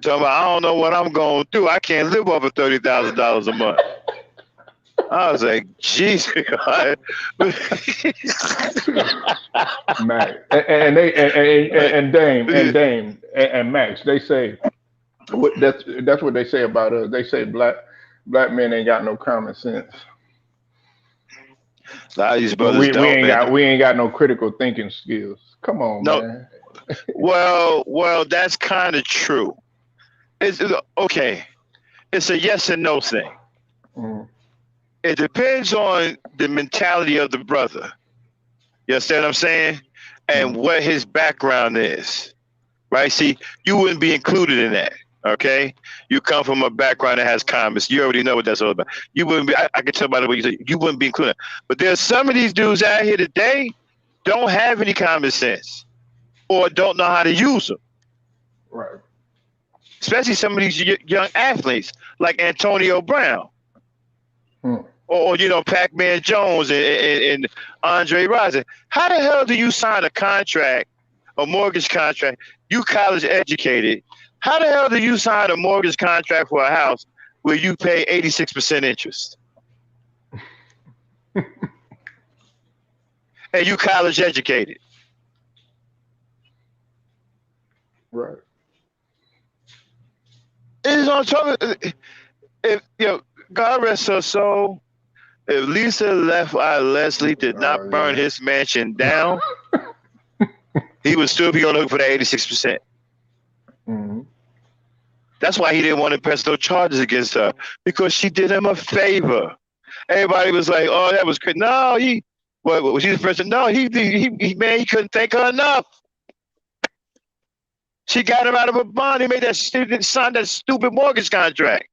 So I don't know what I'm going to do. I can't live off of $30,000 a month. I was like, Jesus. Max and they and Max, they say that's what they say about us. They say black men ain't got no common sense. A lot of these Well, brothers we don't, ain't man. got we ain't got no critical thinking skills. Come on, No, man. well, that's kind of true. Okay. It's a yes and no thing. Mm, It depends on the mentality of the brother. You understand what I'm saying? And mm, what his background is. Right? See, you wouldn't be included in that. Okay? You come from a background that has comments. You already know what that's all about. You wouldn't be, I can tell by the way you say, you wouldn't be included. But there's some of these dudes out here today don't have any common sense or don't know how to use them. right. Especially some of these young athletes like Antonio Brown Mm, or Pac-Man Jones and Andre Rison. How the hell do you sign a contract, a mortgage contract? You college educated. How the hell do you sign a mortgage contract for a house where you pay 86% interest and you college educated? right. It is on top of if God rest her soul. If Lisa Left Eye Leslie did Oh not burn yeah. his mansion down, he would still be on the hook for that 86%. Mm, That's why he didn't want to press no charges against her because she did him a favor. Everybody was like, "Oh, that was great." No, was she the person? No, man, he couldn't thank her enough. She got him out of a bond. He made that student sign that stupid mortgage contract.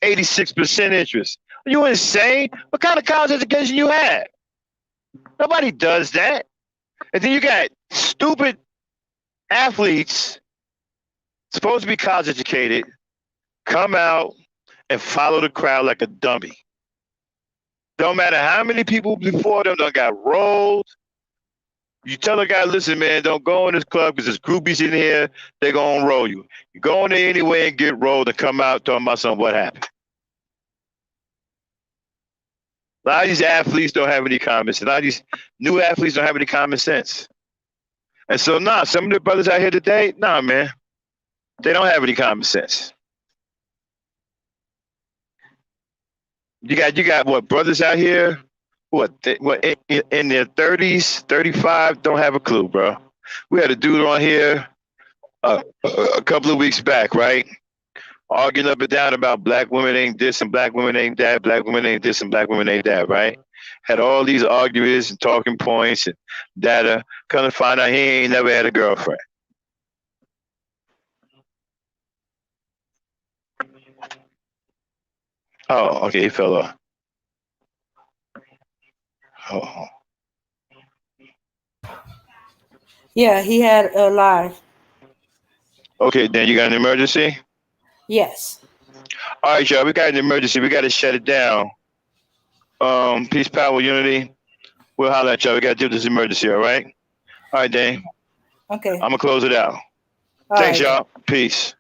86% interest. Are you insane? What kind of college education you have? Nobody does that. And then you got stupid athletes supposed to be college educated come out and follow the crowd like a dummy. Don't matter how many people before them done got rolled. You tell a guy, listen, man, don't go in this club because there's groupies in here. They're going to roll you. You go in there anyway and get rolled and come out talking about something, what happened. A lot of these athletes don't have any common sense. A lot of these new athletes don't have any common sense. And so, some of the brothers out here today, man, they don't have any common sense. You got what brothers out here? What in their 30s, 35, don't have a clue, bro. We had a dude on here a couple of weeks back, right? Arguing up and down about black women ain't this and black women ain't that, black women ain't this and black women ain't that, right? Had all these arguments and talking points and data. Come to find out he ain't never had a girlfriend. Oh, okay, he fell off. Oh. Yeah, he had a live. Okay, then you got an emergency? Yes. All right, y'all, we got an emergency. We got to shut it down. Peace, power, unity. We'll holler at y'all. We got to deal with this emergency, all right? All right, Dane. Okay. I'm going to close it out. All Thanks, right. y'all. Peace.